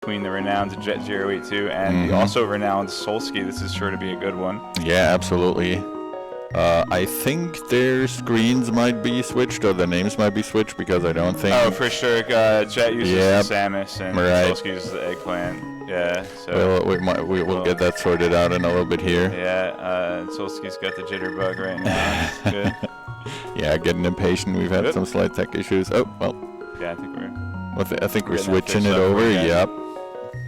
between the renowned jet082 and the also renowned Solski. This is sure to be a good one. Yeah, absolutely. I think their screens might be switched, or the names might be switched, because I don't think... Oh, for sure. Jet uses the Samus, and Solski uses the eggplant. Yeah, so... We'll get that sorted out in a little bit here. Yeah, Solski's got the jitterbug right now. It's good. Yeah, getting impatient. We've had some slight tech issues. Oh, well. Yeah, I think we're switching it over. Yep.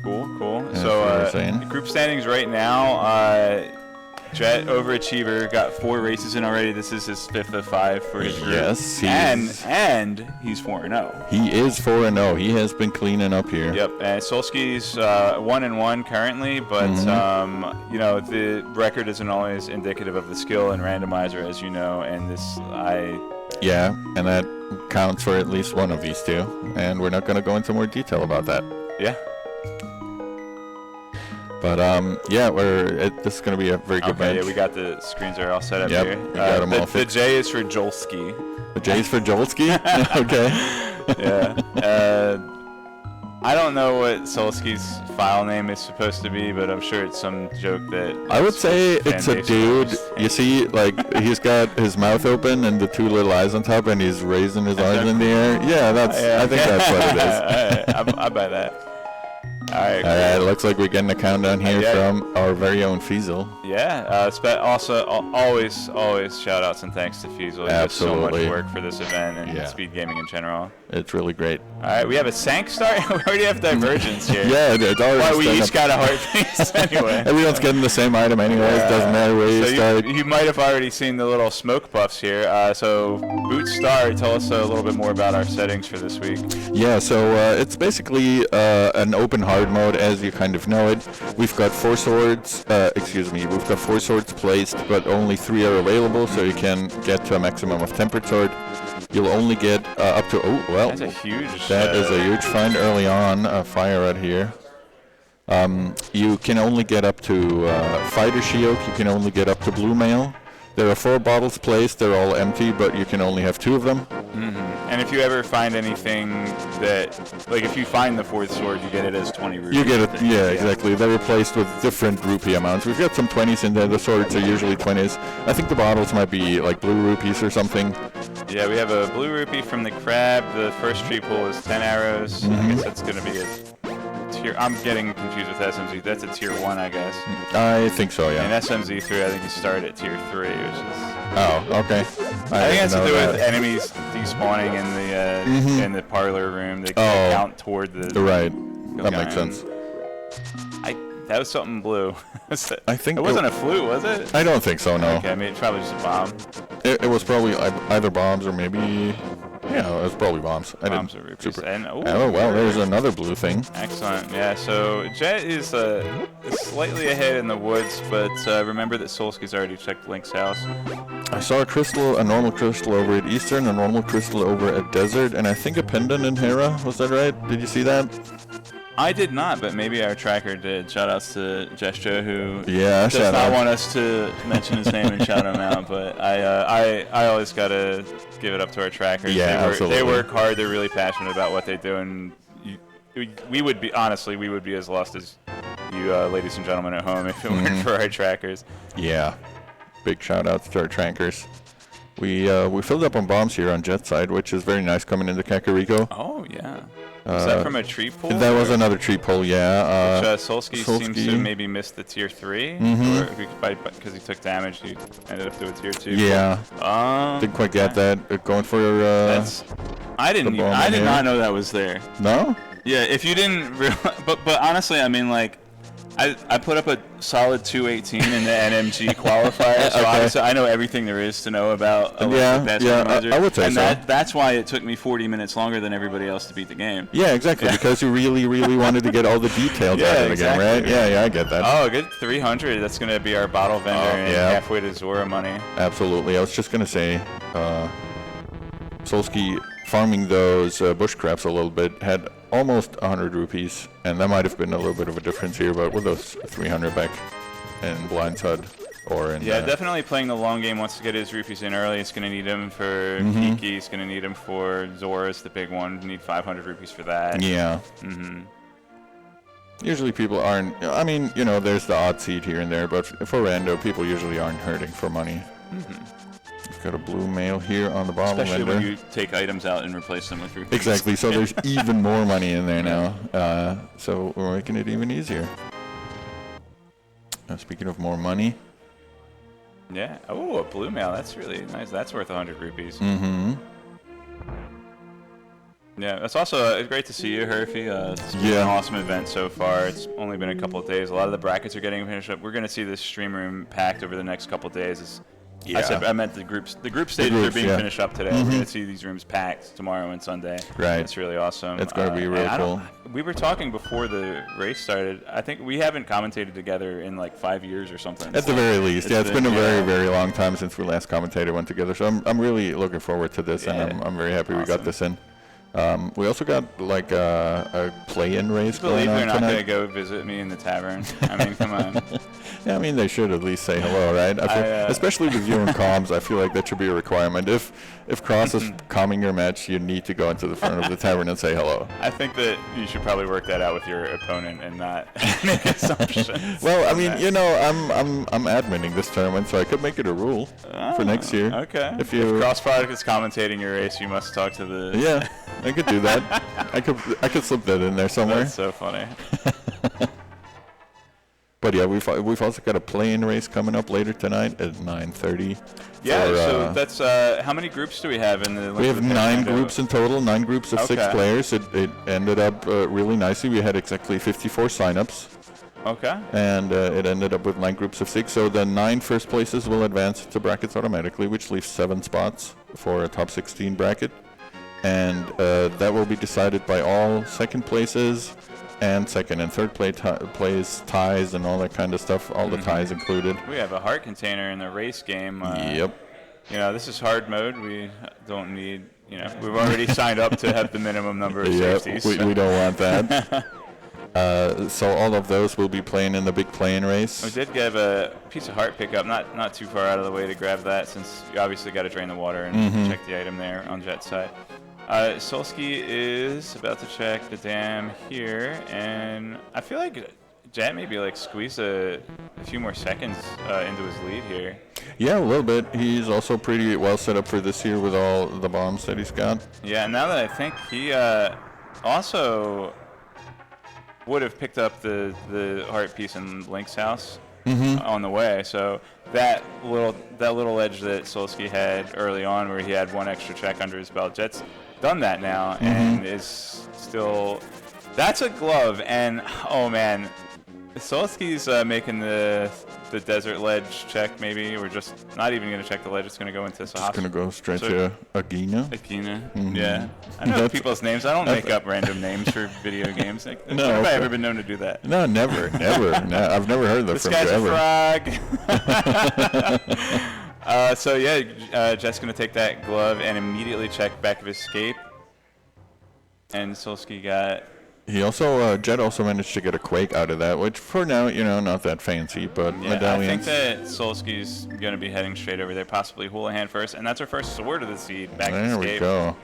Cool. So, group standings right now, Jet Overachiever got 4 races in already. This is his 5th of 5 for his group. Yes, and he's 4-0. He is 4-0. He has been cleaning up here. Yep, and Solski's 1-1 currently, but you know, the record isn't always indicative of the skill in randomizer, as you know, and yeah, and that counts for at least one of these two, and we're not going to go into more detail about that. Yeah. But yeah, this is going to be a very good match. Yeah, we got the screens are all set up here. We got them all the J is for Jolski. The J is for Jolski? Okay. Yeah. I don't know what Solski's file name is supposed to be, but I'm sure it's some joke that... I would say it's a dude. You see, like, he's got his mouth open and the 2 little eyes on top, and he's raising his arms in the air. Yeah, I think that's what it is. I buy that. All right, looks like we're getting a countdown here from our very own Fiesel. Yeah, also always shout outs and thanks to Fiesel. He does so much work for this event and Speedgaming in general. It's really great. All right, we have a Sank start. We already have Divergence here. Yeah, it's already we each got a heart piece anyway. Everyone's getting the same item anyways. Doesn't matter where you start. You might have already seen the little smoke buffs here. So boot start. Tell us a little bit more about our settings for this week. Yeah, so it's basically an open hard mode as you kind of know it. We've got 4 swords. We've got 4 swords placed, but only 3 are available, so you can get to a maximum of tempered sword. You'll only get up to... Oh, well, that's a huge... That is a huge find early on. Fire right here. You can only get up to Fighter Shield. You can only get up to Blue Mail. There are 4 bottles placed. They're all empty, but you can only have 2 of them. And if you ever find anything that... Like, if you find the 4th sword, you get it as 20 rupees. You get it, yeah, exactly. They're replaced with different rupee amounts. We've got some 20s in there. The swords are usually 20s. I think the bottles might be, like, blue rupees or something. Yeah, we have a blue rupee from the crab. The first tree pull is 10 arrows. I guess that's going to be a tier... I'm getting confused with SMZ. That's a tier 1, I guess. I think so, yeah. And SMZ3, I think you start at tier 3, which is... Oh, okay. I think it has to do with enemies despawning in the parlor room. They count toward the... Right. That makes sense. That was something blue. I think it wasn't a flute, was it? I don't think so, no. Okay, I mean, it's probably just a bomb. It was probably either bombs or maybe... Yeah, it was probably bombs. Bombs or rupees. Oh, well, there's another blue thing. Excellent. Yeah, so Jet is slightly ahead in the woods, but remember that Solski's already checked Link's house. I saw a normal crystal over at Eastern, a normal crystal over at Desert, and I think a pendant in Hera. Was that right? Did you see that? I did not, but maybe our tracker did. Shoutouts to Gesture, who does not want us to mention his name and shout him out, but I always gotta give it up to our trackers. Yeah, absolutely. They work hard. They're really passionate about what they do, and we would be as lost as you, ladies and gentlemen at home, if it weren't for our trackers. Yeah, big shoutouts to our trackers. We filled up on bombs here on Jet side, which is very nice coming into Kakariko. Oh yeah. Is that from a tree pull? That was another tree pull, yeah. Which, Solski seems to maybe miss the tier 3, or because he took damage, he ended up doing tier 2. Yeah. Didn't quite get that. Going for I did not know that was there. No? Yeah, if you didn't realize, but honestly, I mean, like, I put up a solid 218 in the NMG qualifier, so obviously I know everything there is to know about the best randomizer. I would say and that's why it took me 40 minutes longer than everybody else to beat the game. Yeah, exactly, because you really, really wanted to get all the details out of the game, right? Yeah, I get that. Oh, good 300. That's going to be our bottle vendor and halfway to Zora money. Absolutely. I was just going to say, Solski farming those bush crabs a little bit had almost 100 rupees, and that might have been a little bit of a difference here, but with those 300 back in Blind HUD or in... Yeah, definitely playing the long game. Wants to get his rupees in early. He's going to need them for Kiki. He's going to need them for Zora's, the big one. Need 500 rupees for that. Yeah. Usually people aren't. I mean, you know, there's the odd seed here and there, but for rando, people usually aren't hurting for money. We've got a blue mail here on the bottom. Especially when you take items out and replace them with rupees. Exactly. So there's even more money in there now. So we're making it even easier. Speaking of more money. Yeah. Oh, a blue mail. That's really nice. That's worth 100 rupees. Yeah, it's also great to see you, Herfy. It's been an awesome event so far. It's only been a couple of days. A lot of the brackets are getting finished up. We're going to see this stream room packed over the next couple of days. I meant the groups. The group stages are being finished up today. We're going to see these rooms packed tomorrow and Sunday. Right. It's really awesome. It's going to be real cool. We were talking before the race started. I think we haven't commentated together in like 5 years or something. At the very least. It's been a very, very long time since we last commentated one together. So I'm really looking forward to this, and I'm very happy we got this in. We also got like a play-in race going on tonight. They're not going to go visit me in the tavern. I mean, come on. Yeah, I mean, they should at least say hello, right? Especially with you and comms, I feel like that should be a requirement. If Cross is calming your match, you need to go into the front of the tavern and say hello. I think that you should probably work that out with your opponent and not make assumptions. Well, I mean, you know, I'm adminning this tournament, so I could make it a rule for next year. Okay. If Cross Product is commentating your race, you must talk to the... Yeah, I could do that. I could slip that in there somewhere. That's so funny. But yeah, we've also got a play-in race coming up later tonight at 9:30. Yeah, so that's how many groups do we have in the? We have 9 groups in total, 9 groups of 6 players. It ended up really nicely. We had exactly 54 signups. Okay. And it ended up with 9 groups of 6. So the 9 first places will advance to brackets automatically, which leaves 7 spots for a top 16 bracket. And that will be decided by all second places. And second and third place ties and all that kind of stuff, all the ties included. We have a heart container in the race game. Yep. You know, this is hard mode. We don't need, you know, we've already signed up to have the minimum number of safeties. We don't want that. So all of those will be playing in the big play-in race. We did get a piece of heart pickup, not too far out of the way to grab that, since you obviously got to drain the water and check the item there on Jet's side. Solski is about to check the dam here, and I feel like Jet maybe like squeeze a few more seconds into his lead here. Yeah, a little bit. He's also pretty well set up for this year with all the bombs that he's got. Yeah, and now that I think he also would have picked up the heart piece in Link's house on the way, so that little edge that Solski had early on, where he had one extra check under his belt, Jet's done that now and is still. That's a glove, and oh man, Solski's making the desert ledge check. Maybe we're just not even going to check the ledge. It's going to go into Sahas. It's going to go straight to Agina. Yeah. I know people's names. I don't make up random names for video games. Like, have I ever been known to do that? No, never. No, I've never heard that this from guy's you ever. A frog. So yeah, Jet's going to take that glove and immediately check back of escape. And Solski got... Jet also managed to get a Quake out of that, which for now, you know, not that fancy, but yeah, medallions. I think that Solski's going to be heading straight over there, possibly Houlihan first, and that's our first sword of the seed back there to escape. There we go.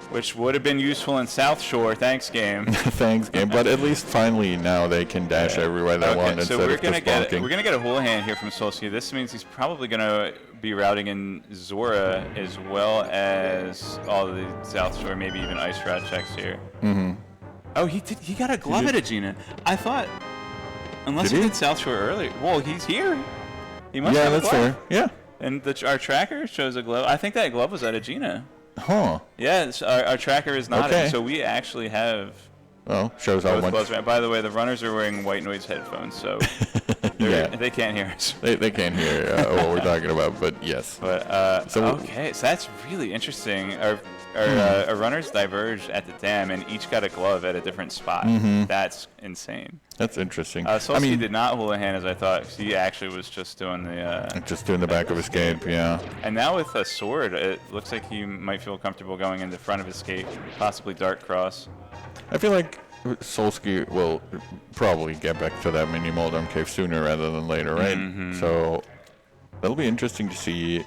Which would have been useful in South Shore. Thanks, game. Thanks, game. But at least finally now they can dash everywhere they want so instead of just bonking. We're going to get a Houlihan here from Solski. This means he's probably going to be routing in Zora as well as all the South Shore, maybe even Ice Rod checks here. Oh, he got a glove at Agina. I thought, unless he did South Shore earlier. Well, he's here. He must have a glove. Fair. Yeah. And our tracker shows a glove. I think that glove was at Agina. Huh. Yeah, our tracker is not. Okay. So we actually have. Well, shows how much. By the way, the runners are wearing white noise headphones, so they can't hear us. They can't hear what we're talking about, but yes. But so that's really interesting. Our runners diverged at the dam, and each got a glove at a different spot. That's insane. That's interesting. Solski did not Houlihan as I thought. He actually was just doing the back of escape, yeah. And now with a sword, it looks like he might feel comfortable going in the front of escape, possibly Dark Cross. I feel like Solski will probably get back to that mini Moldorm cave sooner rather than later, right? So that'll be interesting to see.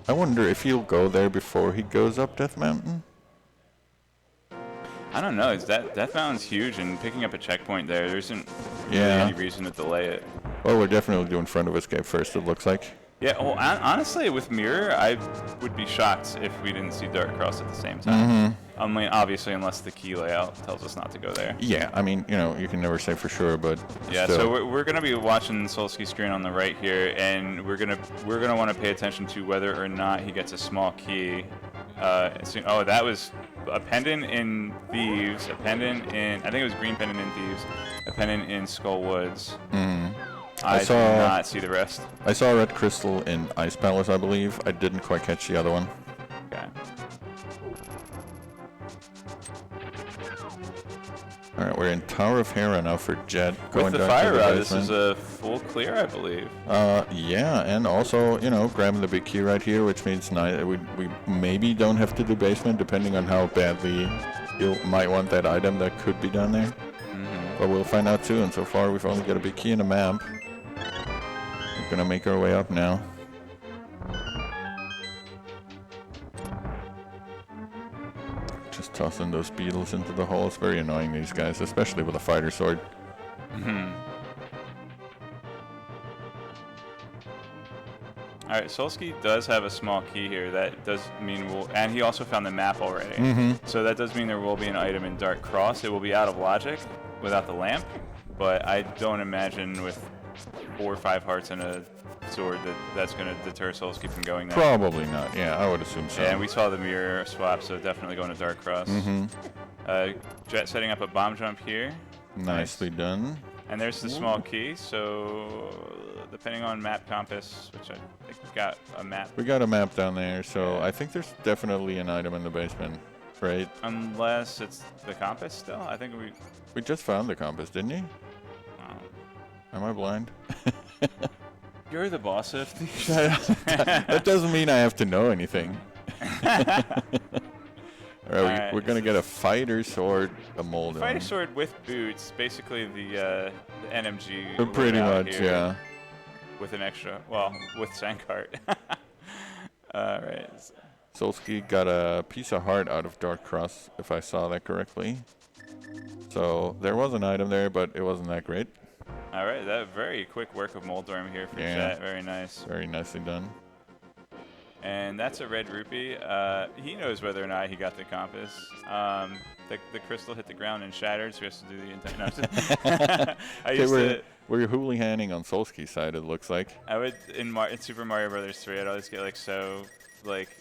I wonder if he'll go there before he goes up Death Mountain. I don't know. Is that Death Mountain's huge, and picking up a checkpoint there isn't really Yeah. any reason to delay it. Well, we're definitely doing front of escape first, it looks like. Yeah, well, honestly, with Mirror, I would be shocked if we didn't see Dark Cross at the same time. I mean, obviously, unless the key layout tells us not to go there. Yeah, I mean, you know, you can never say for sure, but yeah. still. So we're gonna be watching Solski's screen on the right here, and we're gonna want to pay attention to whether or not he gets a small key. Oh, that was a pendant in Thieves, a pendant in I think it was green pendant in Thieves, a pendant in Skull Woods. I did not see the rest. I saw a red crystal in Ice Palace, I believe. I didn't quite catch the other one. Okay. Alright, we're in Tower of Hera now for Jet. With the fire rod, this is a full clear, I believe. Yeah, and also, you know, grabbing the big key right here, which means we maybe don't have to do basement, depending on how badly you might want that item that could be down there. But we'll find out soon. So far, we've only got a big key and a map. We're gonna make our way up now. Just tossing those beetles into the hole. It's very annoying, these guys, especially with a fighter sword. Alright, Solski does have a small key here. That does mean and he also found the map already. So that does mean there will be an item in Dark Cross. It will be out of logic without the lamp, but I don't imagine with 4 or 5 hearts and a sword that's going to deter Solski from going there. Probably not. Yeah, I would assume so. Yeah, and we saw the mirror swap, so definitely going to Dark Cross. Jet setting up a bomb jump here. Nicely done. And there's the small key, so depending on map compass, which I think we got a map. We got a map down there, so I think there's definitely an item in the basement, right? Unless it's the compass still? I think we just found the compass, didn't you? Am I blind? You're the boss of these. That doesn't mean I have to know anything. Alright, we're gonna get a fighter sword, a mold. Fighter sword with boots, basically the NMG. Pretty much, here, yeah. With an extra, well, with Sankart. Alright. Solski got a piece of heart out of Dark Cross, if I saw that correctly. So there was an item there, but it wasn't that great. Alright, that very quick work of Moldorm here for Jet. Very nice. Very nicely done. And that's a red rupee. He knows whether or not he got the compass. The crystal hit the ground and shattered, so he has to do the entire. We're hooliganing on Solski's side, it looks like. I would in Super Mario Brothers 3. I'd always get so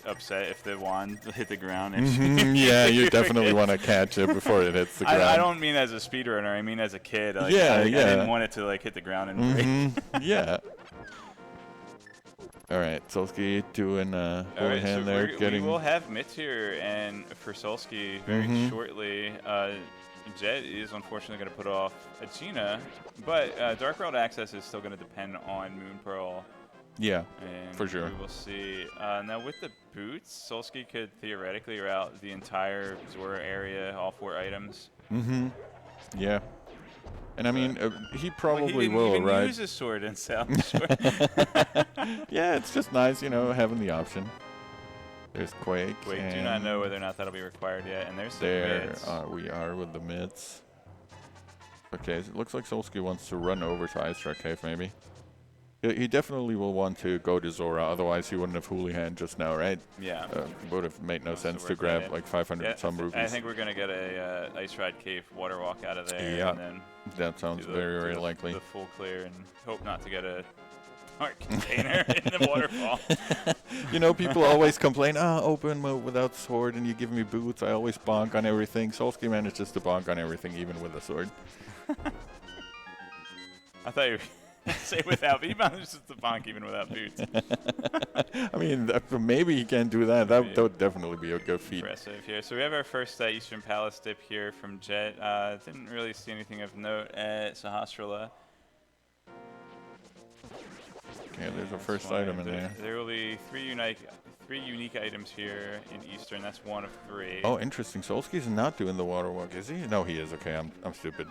upset if the wand hit the ground. And yeah, you definitely want to catch it before it hits the ground. I don't mean as a speedrunner. I mean as a kid. I didn't want it to hit the ground and break. Yeah. All right, Solski doing holy hand there. We will have Mitir and for Solski very shortly. Jet is unfortunately going to put off a Gina, but Dark World access is still going to depend on Moon Pearl. Yeah, and for sure. We will see. Now with the boots, Solski could theoretically route the entire Zora area, all 4 items. Yeah. And I mean, he probably he didn't will, even right? Use his sword in South Shore. Yeah, it's just nice, having the option. There's Quake. Wait, do not know whether or not that'll be required yet. And there's the mids. We are with the mids. Okay, so it looks like Solski wants to run over to Ice Rock Cave, maybe. He definitely will want to go to Zora, otherwise he wouldn't have hooligan just now, right? Yeah. Would have made no sense to grab 500 some rupees. I think we're going to get a Ice Ride Cave water walk out of there. Yeah, and then that sounds very likely. The full clear and hope not to get a dark container in the waterfall. People always complain, open mode without sword and you give me boots, I always bonk on everything. Solski manages to bonk on everything, even with a sword. I thought you were say without, but he manages to bonk even without boots. I mean, maybe he can do that. That would definitely be a good feat. Impressive here. So we have our first Eastern Palace dip here from Jet. Didn't really see anything of note at Sahasrara. Okay, there's a first item in there. There will be three unique items here in Eastern. That's 1 of 3. Oh, interesting. Solski's not doing the water walk, is he? No, he is. Okay, I'm stupid.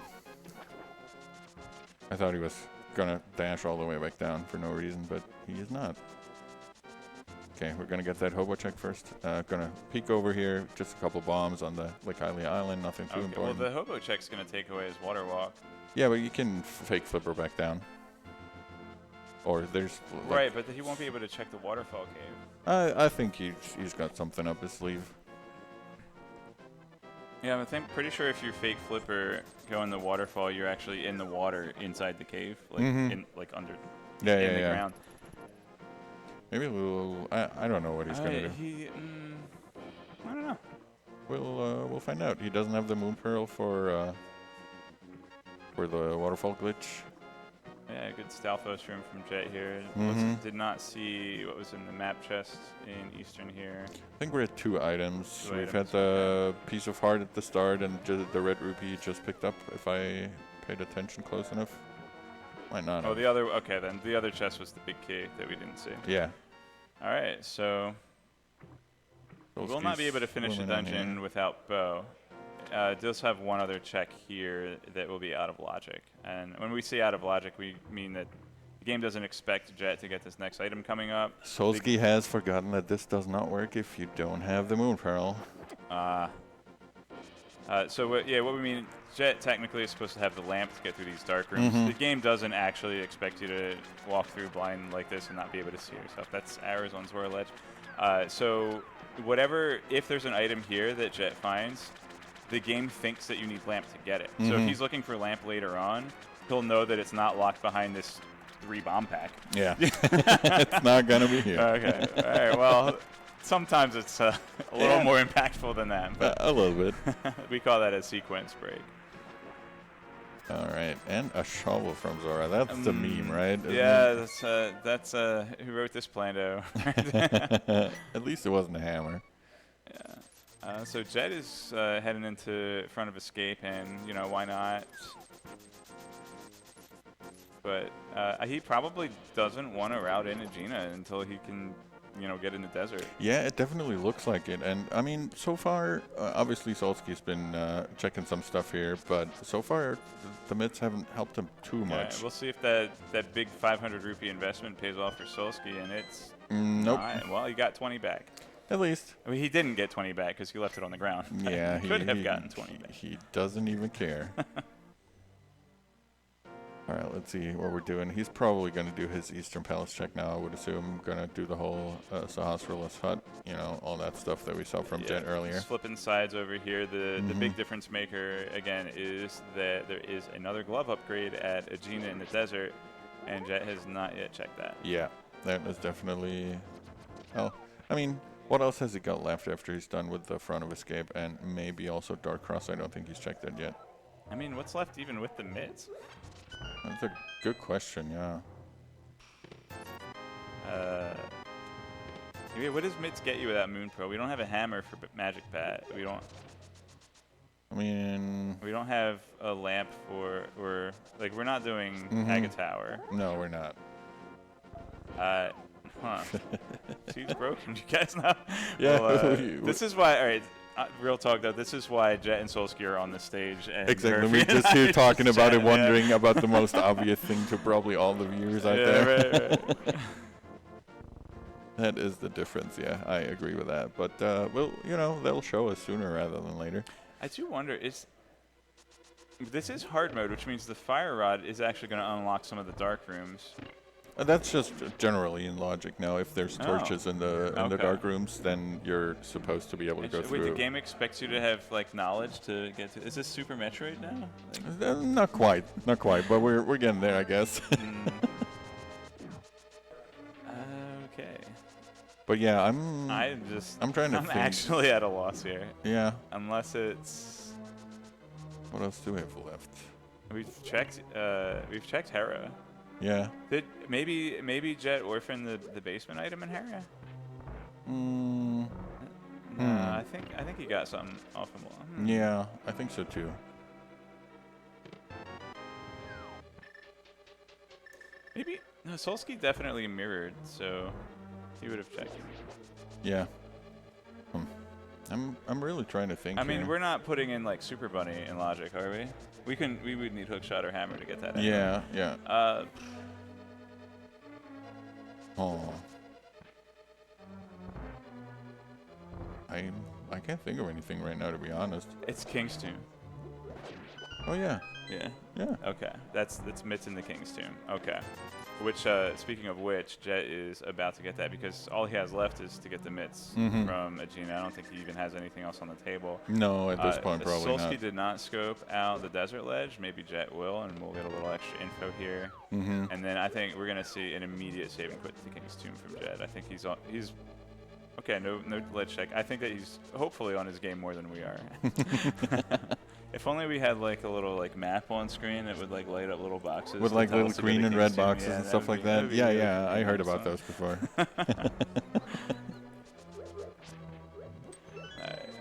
I thought he was gonna dash all the way back down for no reason, but he is not. Okay, we're gonna get that hobo check first. Gonna peek over here. Just a couple bombs on the Kylie Island. Nothing too important. Well, the hobo check's gonna take away his water walk. Yeah, but you can fake flipper back down. Or there's like, right, but he won't be able to check the waterfall cave. I think he's got something up his sleeve. Yeah, pretty sure if you fake flipper go in the waterfall, you're actually in the water inside the cave, like under the ground. Maybe we'll. I don't know what he's gonna do. I don't know. We'll find out. He doesn't have the moon pearl for the waterfall glitch. Yeah, good Stalfos room from Jet here. Did not see what was in the map chest in Eastern here. I think we're at 2 items. We've had the piece of heart at the start and the red rupee just picked up, if I paid attention close enough. Might not have. Then the other chest was the big key that we didn't see. Yeah. Alright, so we'll not be able to finish the dungeon without Bo. Does have one other check here that will be out of logic. And when we say out of logic, we mean that the game doesn't expect Jet to get this next item coming up. Solski has forgotten that this does not work if you don't have the moon pearl. What we mean, Jet technically is supposed to have the lamp to get through these dark rooms. The game doesn't actually expect you to walk through blind like this and not be able to see yourself. That's arrows on Zora Ledge. If there's an item here that Jet finds, the game thinks that you need lamp to get it. So if he's looking for lamp later on, he'll know that it's not locked behind this 3 bomb pack. Yeah. It's not going to be here. Okay. All right. Well, sometimes it's a little more impactful than that. But a little bit. We call that a sequence break. All right. And a shovel from Zora. That's the meme, right? That's who wrote this Plando. At least it wasn't a hammer. Yeah. So Jet is heading into front of escape, and why not? But he probably doesn't want to route into Gina until he can, get in the desert. Yeah, it definitely looks like it. And I mean, so far, obviously Solski's been checking some stuff here, but so far the mids haven't helped him too much. Yeah, we'll see if that big 500 rupee investment pays off for Solski, and it's nope. Well, he got 20 back. At least. I mean, he didn't get 20 back because he left it on the ground. Yeah, he could have gotten 20 back. He doesn't even care. All right, let's see what we're doing. He's probably going to do his Eastern Palace check now, I would assume. Going to do the whole Sahasrar's hut, all that stuff that we saw from Jet earlier. Just flipping sides over here. The big difference maker, again, is that there is another glove upgrade at Agena in the desert, and Jet has not yet checked that. Yeah, that is definitely... Well, I mean... What else has he got left after he's done with the front of escape and maybe also Dark Cross? I don't think he's checked that yet. I mean, what's left even with the mids? That's a good question, yeah. What does mids get you without Moon Pro? We don't have a hammer for Magic Bat. We don't have a lamp for, we're not doing Haga Tower. No, we're not. She's broken. You guys know? Yeah. Well, this is why. All right. Real talk though. This is why Jet and Solski are on the stage. And exactly. We're just here talking about it, wondering about the most obvious thing to probably all the viewers out there. Right. That is the difference. Yeah, I agree with that. But they'll show us sooner rather than later. I do wonder. This is hard mode, which means the fire rod is actually going to unlock some of the dark rooms. That's just generally in logic now. If there's torches in the dark rooms, then you're supposed to be able to go through. Wait, the game expects you to have knowledge to get to. Is this Super Metroid now? Not quite, but we're getting there, I guess. Okay. But yeah, I'm trying to think. I'm actually at a loss here. Yeah. Unless it's. What else do we have left? We've checked Hera. Yeah. Maybe Jet orphaned the basement item in Hera? No, I think he got something off him. Yeah, I think so too. Maybe Solski definitely mirrored, so he would have checked. Yeah. I'm really trying to think. I mean, we're not putting in Super Bunny in logic, are we? We would need hookshot or hammer to get that. Yeah, yeah. I can't think of anything right now, to be honest. It's King's Tomb. Oh yeah. Yeah. Yeah. Okay. That's Mitts in the King's Tomb. Okay. Which, speaking of which, Jet is about to get that because all he has left is to get the mitts from Agena. I don't think he even has anything else on the table. No, at this point, probably Solski not. did not scope out the desert ledge. Maybe Jet will, and we'll get a little extra info here. And then I think we're going to see an immediate save and quit to the King's Tomb from Jet. I think he's okay, no ledge check. I think that he's hopefully on his game more than we are. If only we had like a little like map on screen that would like light up little boxes with like little green and red boxes and stuff like that. Yeah, yeah, I heard about those before. Alright,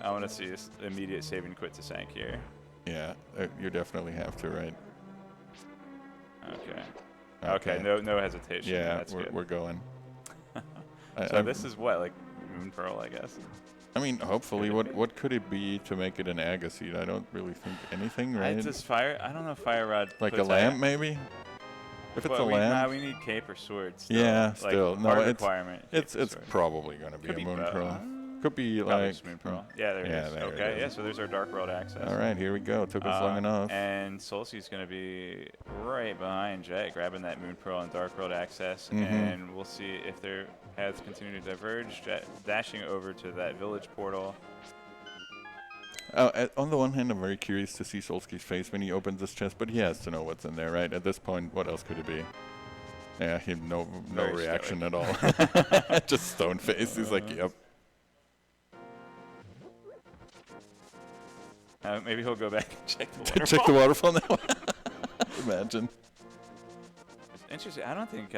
I want to see this immediate save and quit to Sank here. Yeah, you definitely have to, right? Okay. Okay, no hesitation. Yeah, that's we're going. So this is what, like Moon Pearl, I guess? I mean, hopefully, what could it be to make it an Agassiz? I don't really think anything, right? It's just fire. I don't know if Fire Rod. Like a lamp, maybe? If it's a lamp? Nah, we need cape or sword. Still. Yeah, like, still. No, requirement. It's probably going to be a Moon Pearl. Could be like... Moon Pearl. Yeah, there it is. There okay, it is. yeah, so there's our Dark World access. All right, here we go. Took us long enough. And Solski's going to be right behind Jet, grabbing that Moon Pearl and Dark World access. And we'll see if their paths continue to diverge. Jet dashing over to that village portal. On the one hand, I'm very curious to see Solski's face when he opens this chest, but he has to know what's in there, right? At this point, what else could it be? Yeah, he had no reaction at all. Just stone face. He's like, yep. Maybe he'll go back and check the waterfall. Check the waterfall now. Imagine. It's interesting. I don't think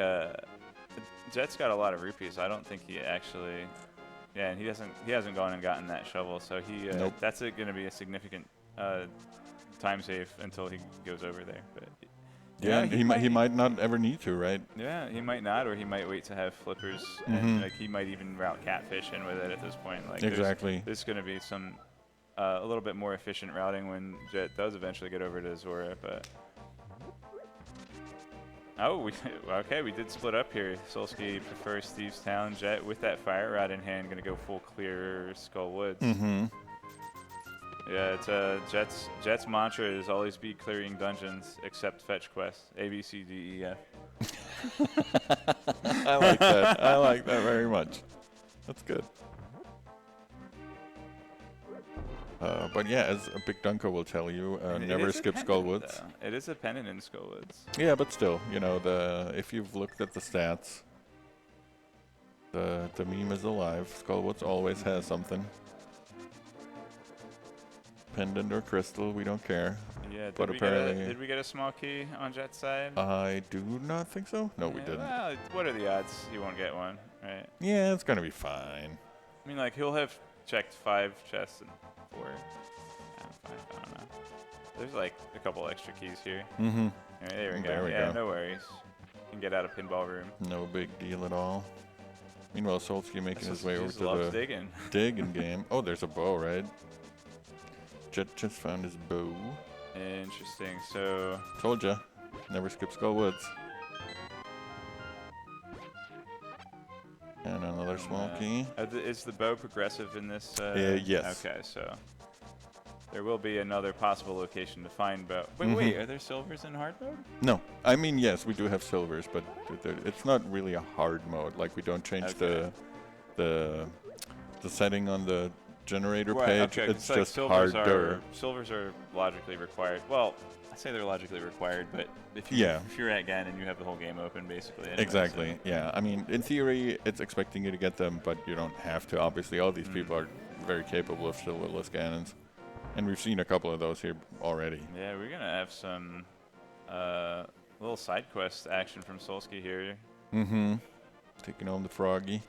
Jet's got a lot of rupees. I don't think he actually. Yeah, and he hasn't gone and gotten that shovel, so he nope. That's going to be a significant time save until he goes over there. But yeah, he might not ever need to, right? Yeah, he might not, or he might wait to have flippers, and like he might even route catfish in with it at this point. Like exactly. There's going to be some a little bit more efficient routing when Jet does eventually get over to Zora, but. Oh, we did split up here. Solski prefers Thieves Town. Jet with that fire rod in hand, gonna go full clear Skull Woods. Yeah, it's Jet's mantra is always be clearing dungeons except fetch quests. A, B, C, D, E, F. I like that. I like that very much. That's good. But yeah, as a Big Dunko will tell you, never skip Skull Woods. It is a pendant in Skull Woods. Yeah, but still, you know, if you've looked at the stats, the meme is alive. Skull Woods always has something. Pendant or crystal, we don't care. Yeah, but apparently, did we get a small key on Jet's side? I do not think so. No, we didn't. Well, what are the odds he won't get one, right? Yeah, it's gonna be fine. I mean, like he'll have checked 5 chests and 4. I don't know. There's like a couple extra keys here. Right, there we go. There we go. go. No worries. Can get out of pinball room. No big deal at all. Meanwhile, Solski making his way over to the digging game. Oh, there's a bow, right? Jet just found his bow. Interesting. So. Told ya. Never skip Skull Woods. And another small key. Is the bow progressive in this? Yes. Okay, so there will be another possible location to find bow. Wait, are there silvers in hard mode? No. I mean, yes, we do have silvers, but it's not really a hard mode. Like, we don't change the setting on the generator page. Okay, it's like just harder. Silvers are logically required. Well, I say they're logically required, but if you're at Ganon, you have the whole game open, basically. Anyway, exactly, yeah. I mean, in theory, it's expecting you to get them, but you don't have to. Obviously, all these people are very capable of silverless Ganons. And we've seen a couple of those here already. Yeah, we're going to have some little side quest action from Solski here. Taking home the Froggy.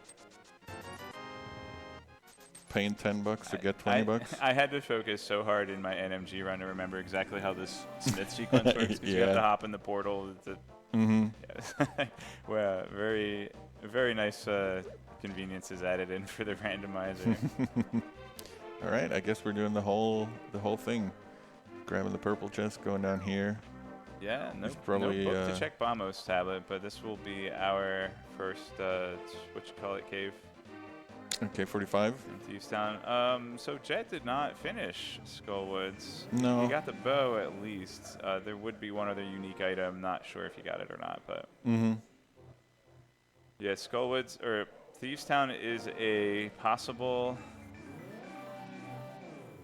Paying $10 to get $20. I had to focus so hard in my NMG run to remember exactly how this Smith sequence works, because you have to hop in the portal. Well, very nice conveniences added in for the randomizer. All right, I guess we're doing the whole thing. Grabbing the purple chest, going down here. Yeah, no book to check Bamos tablet, but this will be our first what you call it, cave. Okay, 45. in Thieves Town. So Jet did not finish Skullwoods. No. He got the bow at least. There would be one other unique item. Not sure if he got it or not, but. Yeah, Skullwoods or Thieves Town is a possible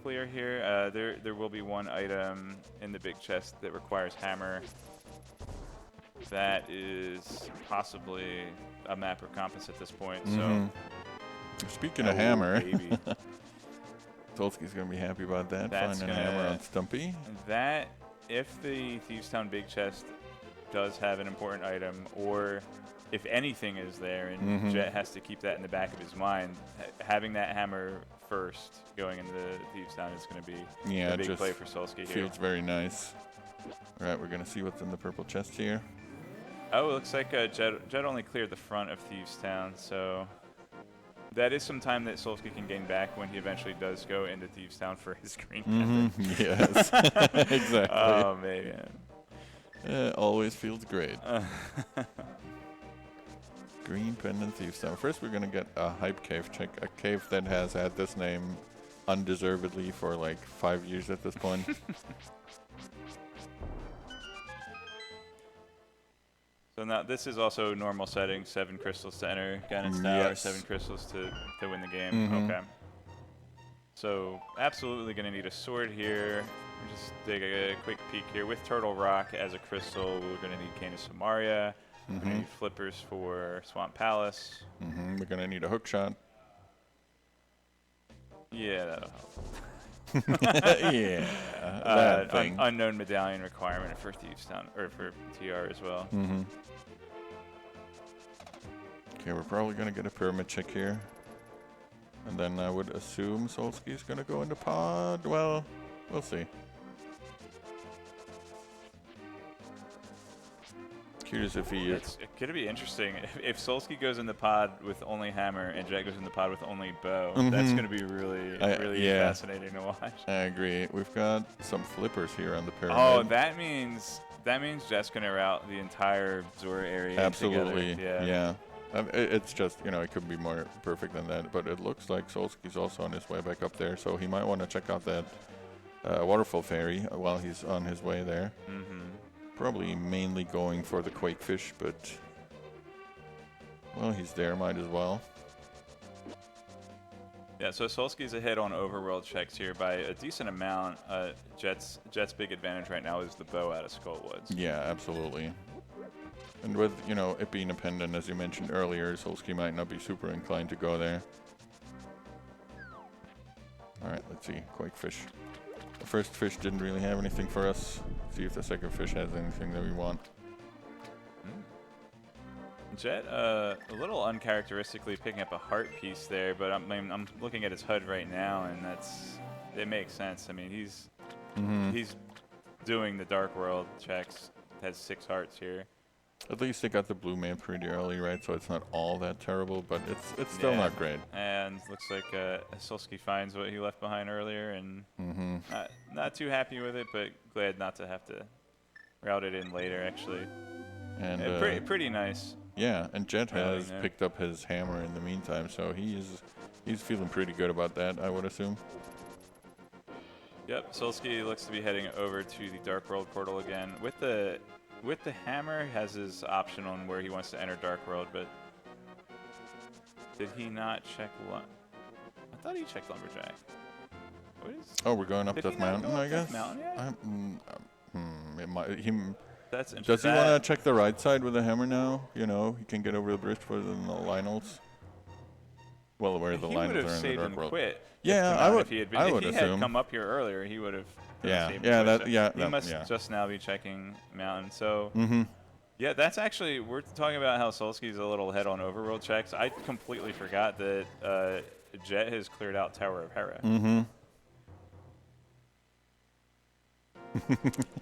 clear here. There will be one item in the big chest that requires hammer. That is possibly a map or compass at this point. So. Speaking of hammer, Solski's going to be happy about that. Finding a hammer on Stumpy. That, if the Thieves Town big chest does have an important item, or if anything is there, and Jet has to keep that in the back of his mind, having that hammer first going into Thieves Town is going to be a big play for Solski here. Feels very nice. All right, we're going to see what's in the purple chest here. Oh, it looks like Jet only cleared the front of Thieves Town, so that is some time that Solski can gain back when he eventually does go into Thieves Town for his green panther. Yes, exactly. Oh, man. It always feels great. Green pendant Thieves Town. First, we're going to get a hype cave check. A cave that has had this name undeservedly for like 5 years at this point. So now this is also normal settings, 7 crystals to enter Ganon's Tower, 7 crystals to win the game. Okay. So absolutely going to need a sword here. We'll just take a quick peek here. With Turtle Rock as a crystal, we're going to need Cane of Samaria. We're going to need flippers for Swamp Palace. We're going to need a hook shot. Yeah, that'll help. Yeah, that thing. Unknown medallion requirement for Thieves Town, or for TR as well. Okay, we're probably going to get a pyramid check here. And then I would assume Solski's going to go into pod. Well, we'll see. Curious if he... It's going to be interesting. If Solski goes in the pod with only hammer and Jet goes in the pod with only bow, that's going to be really fascinating to watch. I agree. We've got some flippers here on the pyramid. Oh, that means Jet's going to route the entire Zora area Absolutely. Together. Yeah. It's just, it could be more perfect than that. But it looks like Solski's also on his way back up there, so he might want to check out that waterfall ferry while he's on his way there. Probably mainly going for the Quakefish, but, well, he's there, might as well. Yeah, so Solski's ahead on overworld checks here by a decent amount. Jet's big advantage right now is the bow out of Skullwoods. Yeah, absolutely. And with, it being a pendant, as you mentioned earlier, Solski might not be super inclined to go there. Alright, let's see. Quakefish. The first fish didn't really have anything for us. See if the second fish has anything that we want. Jet, a little uncharacteristically picking up a heart piece there, but I'm looking at his HUD right now, and it makes sense. I mean, he's doing the Dark World checks. Has 6 hearts here. At least they got the blue man pretty early, right? So it's not all that terrible, but it's still not great. And looks like Solski finds what he left behind earlier, and not too happy with it, but glad not to have to route it in later, actually. And pretty nice. Yeah, and Jet has picked up his hammer in the meantime, so he's feeling pretty good about that, I would assume. Yep, Solski looks to be heading over to the Dark World portal again. With the hammer, has his option on where he wants to enter Dark World, but did he not check I thought he checked Lumberjack. What is? Oh, we're going up Death Mountain, I guess? Mountain yet? That's interesting. Does he want to check the right side with the hammer now? He can get over the bridge further than the Lionels. Well, where the Lionels are in the Dark World. Quit. Yeah, I would assume. If he had come up here earlier, he would have. He must just now be checking Mountain. So. Yeah, that's actually, we're talking about how Solski's a little ahead on overworld checks. I completely forgot that Jet has cleared out Tower of Hera.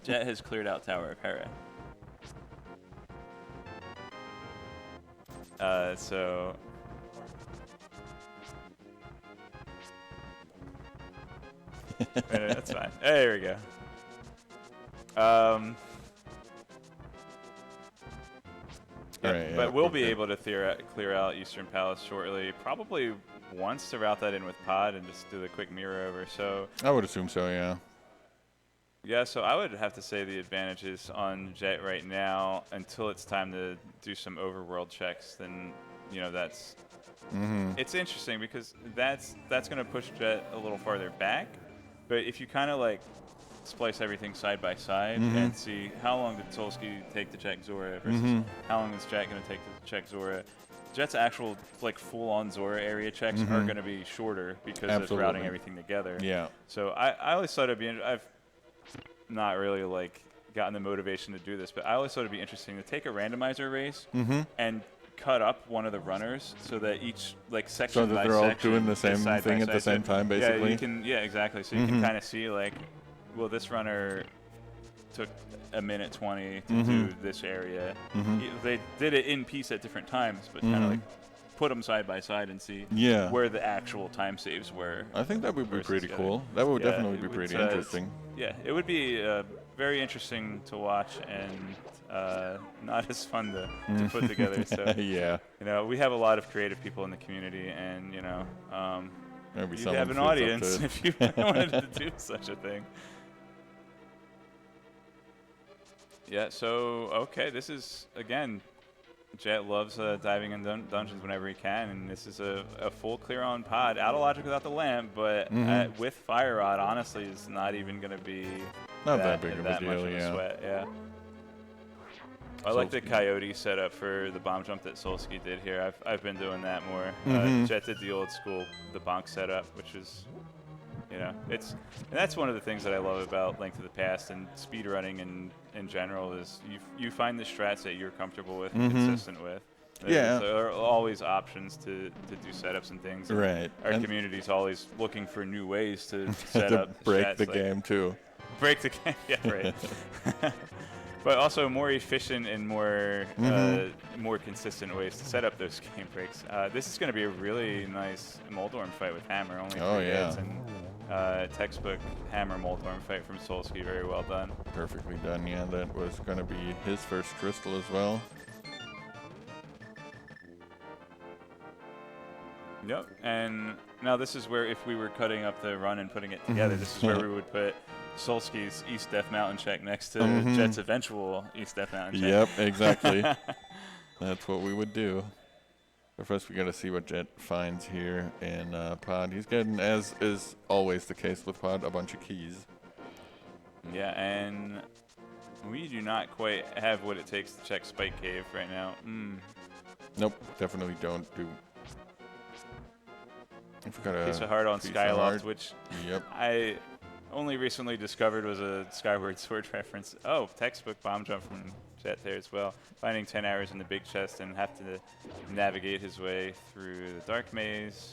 Jet has cleared out Tower of Hera. So... That's fine. There we go. But we'll be able to clear out Eastern Palace shortly. Probably wants to route that in with pod and just do the quick mirror over. So I would assume so, yeah. yeah, so I would have to say the advantage is on Jet right now until it's time to do some overworld checks. Then, you know, that's it's interesting because that's going to push Jet a little farther back. But if you kind of like splice everything side by side and see how long did Solski take to check Zora versus how long is Jet going to take to check Zora. Jet's actual like full-on Zora area checks are going to be shorter because it's routing everything together. Yeah. So I always thought it'd be. I've not really like gotten the motivation to do this, but I always thought it'd be interesting to take a randomizer race and cut up one of the runners so that each like section So that they're all doing the same thing at the same time, basically. Yeah, you can. Yeah, exactly. So you can kind of see like, well, this runner took a minute 20 to do this area. They did it in piece at different times, but kind of like put them side by side and see where the actual time saves were. I think that would be pretty cool. That would definitely be pretty interesting. Yeah, it would be very interesting to watch and not as fun to put together. So yeah. you know, we have a lot of creative people in the community, and you know, you have an audience if you wanted to do such a thing. Yeah, so, okay, this is, again, Jet loves diving in dungeons whenever he can, and this is a full clear on pod. Out of logic without the lamp, but with Fire Rod, honestly, is not even going to be that big of a deal, much of a sweat, yeah. I like the coyote setup for the bomb jump that Solski did here. I've been doing that more. Jet did the old school, the bonk setup, which is... You know, and that's one of the things that I love about Link to the Past and speedrunning in general is you find the strats that you're comfortable with and consistent with. There are always options to do setups and things. And right. Our community's always looking for new ways to set to up break strats the game too. Break the game, yeah, right. But also more efficient and more more consistent ways to set up those game breaks. This is going to be a really nice Moldorm fight with Hammer. Only 3 hits and textbook Hammer Moldorm fight from Solski. Very well done. Perfectly done. Yeah, that was going to be his first crystal as well. Yep. And now this is where if we were cutting up the run and putting it together, this is where we would put Solski's East Death Mountain check next to Jet's eventual East Death Mountain check. Yep, exactly. That's what we would do. But first we got to see what Jet finds here in pod. He's getting, as is always the case with pod, a bunch of keys. Yeah, and we do not quite have what it takes to check Spike Cave right now. Nope, definitely don't do. We've got a piece of heart on Skyloft, which I only recently discovered was a Skyward Sword reference. Oh, textbook bomb jump from Jet there as well. Finding 10 hours in the big chest and have to navigate his way through the dark maze.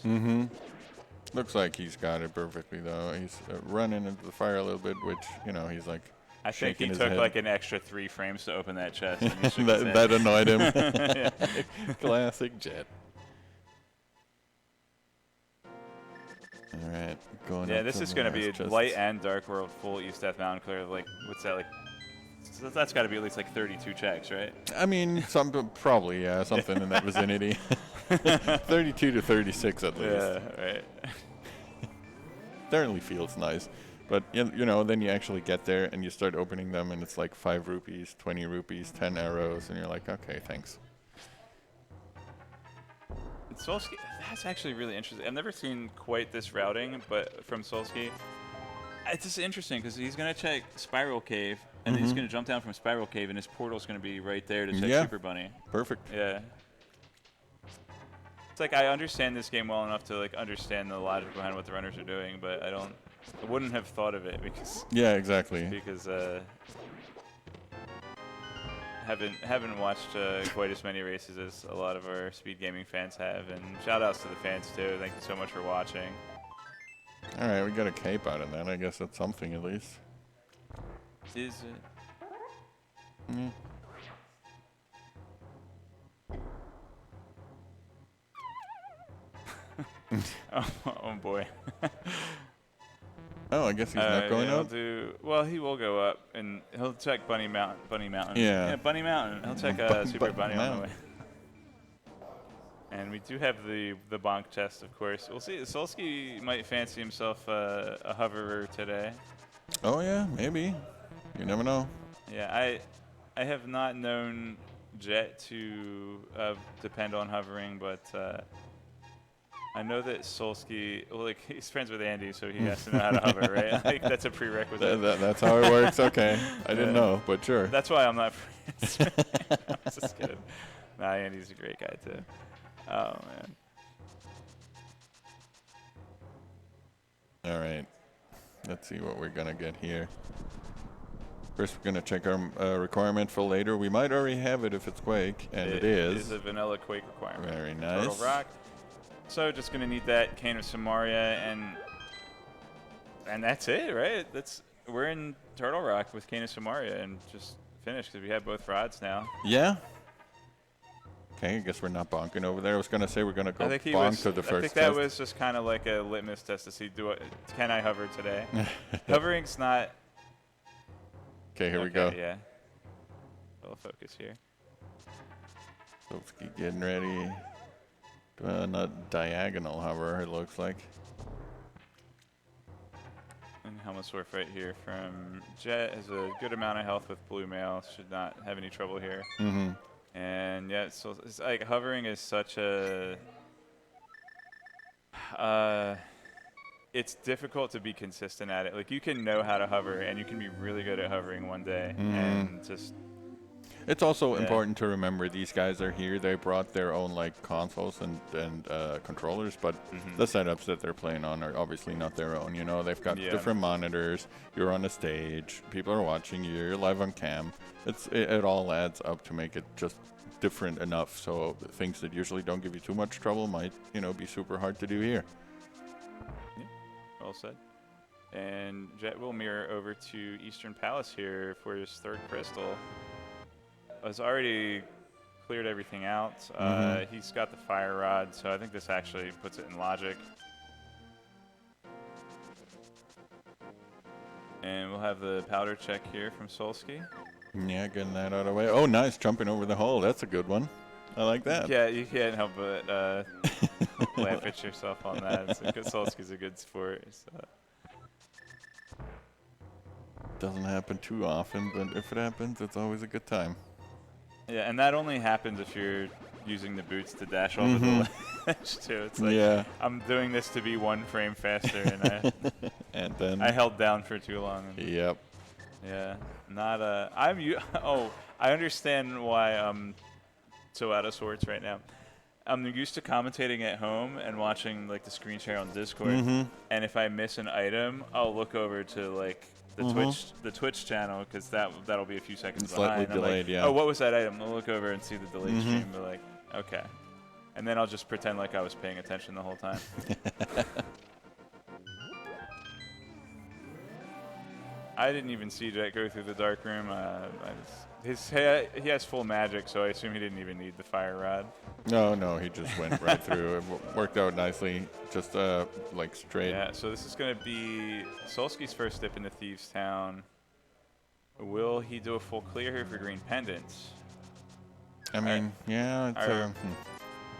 Looks like he's got it perfectly though. He's running into the fire a little bit, which, you know, he's like I think he took like an extra 3 frames to open that chest. And that annoyed him. Classic Jet. All right, going. Yeah, this is going to be a light and dark world full East Death Mountain clear. Like, what's that like? So that's got to be at least like 32 checks, right? I mean, probably, yeah, something in that vicinity. 32 to 36 at least. Yeah, right. Certainly feels nice. But, you know, then you actually get there and you start opening them and it's like 5 rupees, 20 rupees, 10 arrows, and you're like, okay, thanks. Solski, that's actually really interesting. I've never seen quite this routing, but from Solski, it's just interesting because he's going to check Spiral Cave, and then he's going to jump down from Spiral Cave, and his portal's going to be right there to check Super Bunny. Perfect. Yeah. It's like I understand this game well enough to like understand the logic behind what the runners are doing, but I wouldn't have thought of it because. Yeah, exactly. Because haven't watched quite as many races as a lot of our speed gaming fans have, and shout outs to the fans too. Thank you so much for watching. All right, we got a cape out of that. I guess that's something at least. Is it? Yeah. Oh boy. Oh, I guess he's not going up? Well, he will go up, and he'll check Bunny Mountain. Yeah. Yeah, Bunny Mountain. He'll check Super Bunny on the way. And we do have the bonk chest, of course. We'll see. Solski might fancy himself a hoverer today. Oh yeah, maybe. You never know. Yeah, I have not known Jet to depend on hovering, but I know that Solski, well, like he's friends with Andy, so he has to know how to hover, right? Like that's a prerequisite. That's how it works. Okay, I didn't know, but sure. That's why I'm not friends. I'm just kidding. Nah, Andy's a great guy too. Oh man. All right, let's see what we're gonna get here. First, we're gonna check our requirement for later. We might already have it if it's Quake, and it is. It is a vanilla Quake requirement. Very nice. Turtle Rock. So just gonna need that Cane of Samaria, and that's it, right? We're in Turtle Rock with Cane of Samaria and just finished because we have both rods now. Yeah. Okay, I guess we're not bonking over there. I was gonna say we're gonna go bonk to the first I think that was just kind of like a litmus test to see can I hover today. Hovering's not. Okay, here we go. Yeah. We'll focus here. Solski getting ready. Not diagonal hover, it looks like. And Helmut Sword right here from Jet has a good amount of health with Blue Mail. Should not have any trouble here. Mm-hmm. And yeah, so it's like hovering is such a. It's difficult to be consistent at it. Like you can know how to hover, and you can be really good at hovering one day, and just. It's also important to remember these guys are here. They brought their own like consoles and controllers, but the setups that they're playing on are obviously not their own. You know, they've got different monitors. You're on a stage. People are watching you. You're live on cam. It all adds up to make it just different enough. So things that usually don't give you too much trouble might, you know, be super hard to do here. Yeah, well said. And Jet will mirror over to Eastern Palace here for his third crystal. Has already cleared everything out. He's got the fire rod, so I think this actually puts it in logic. And we'll have the powder check here from Solski. Yeah, getting that out of the way. Oh, nice, jumping over the hole. That's a good one. I like that. Yeah, you can't help but laugh at yourself on that. Solski's a good sport. So. Doesn't happen too often, but if it happens, it's always a good time. Yeah, and that only happens if you're using the boots to dash off of the ledge too. It's like I'm doing this to be one frame faster, and and then I held down for too long. Yep. Yeah, not I understand why I'm so out of sorts right now. I'm used to commentating at home and watching like the screen share on Discord, and if I miss an item, I'll look over to like the Twitch channel because that'll be a few seconds behind. Slightly delayed, like, oh, what was that item? I'll look over and see the delayed stream. But like, okay, and then I'll just pretend like I was paying attention the whole time. I didn't even see Jet go through the dark room. He has full magic, so I assume he didn't even need the fire rod. No, he just went right through. It worked out nicely, just like straight. Yeah, so this is going to be Solski's first dip into Thieves Town. Will he do a full clear here for green pendants? I mean, yeah. It's,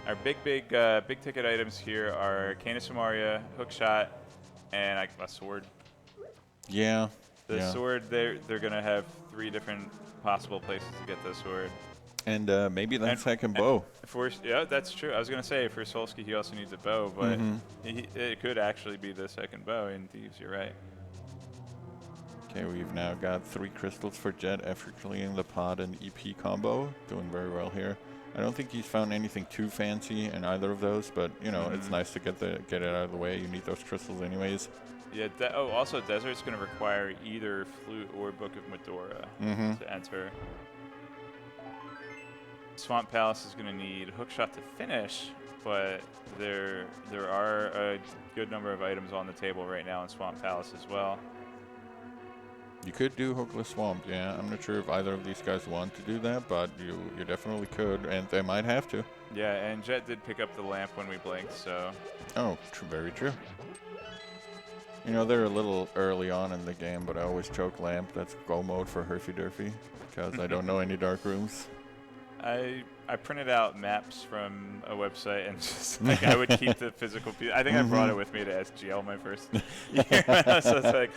our big ticket items here are Cane of Samaria, hook shot, and a sword. Yeah. The sword, they're going to have 3 different possible places to get the sword. And maybe that second bow. Yeah, that's true. I was going to say, for Solski, he also needs a bow, but it could actually be the second bow in Thieves. You're right. Okay, we've now got 3 crystals for Jet after clearing the pod and EP combo. Doing very well here. I don't think he's found anything too fancy in either of those, but, you know, it's nice to get it out of the way. You need those crystals anyways. Yeah, also Desert's going to require either Flute or Book of Medora to enter. Swamp Palace is going to need Hookshot to finish, but there are a good number of items on the table right now in Swamp Palace as well. You could do Hookless Swamp, yeah. I'm not sure if either of these guys want to do that, but you definitely could, and they might have to. Yeah, and Jet did pick up the lamp when we blinked, so... Oh, very true. You know, they're a little early on in the game, but I always choke lamp. That's go mode for Herfy Durfy, because I don't know any dark rooms. I printed out maps from a website and just like I would keep the physical piece. I think I brought it with me to SGL my first year, so it's like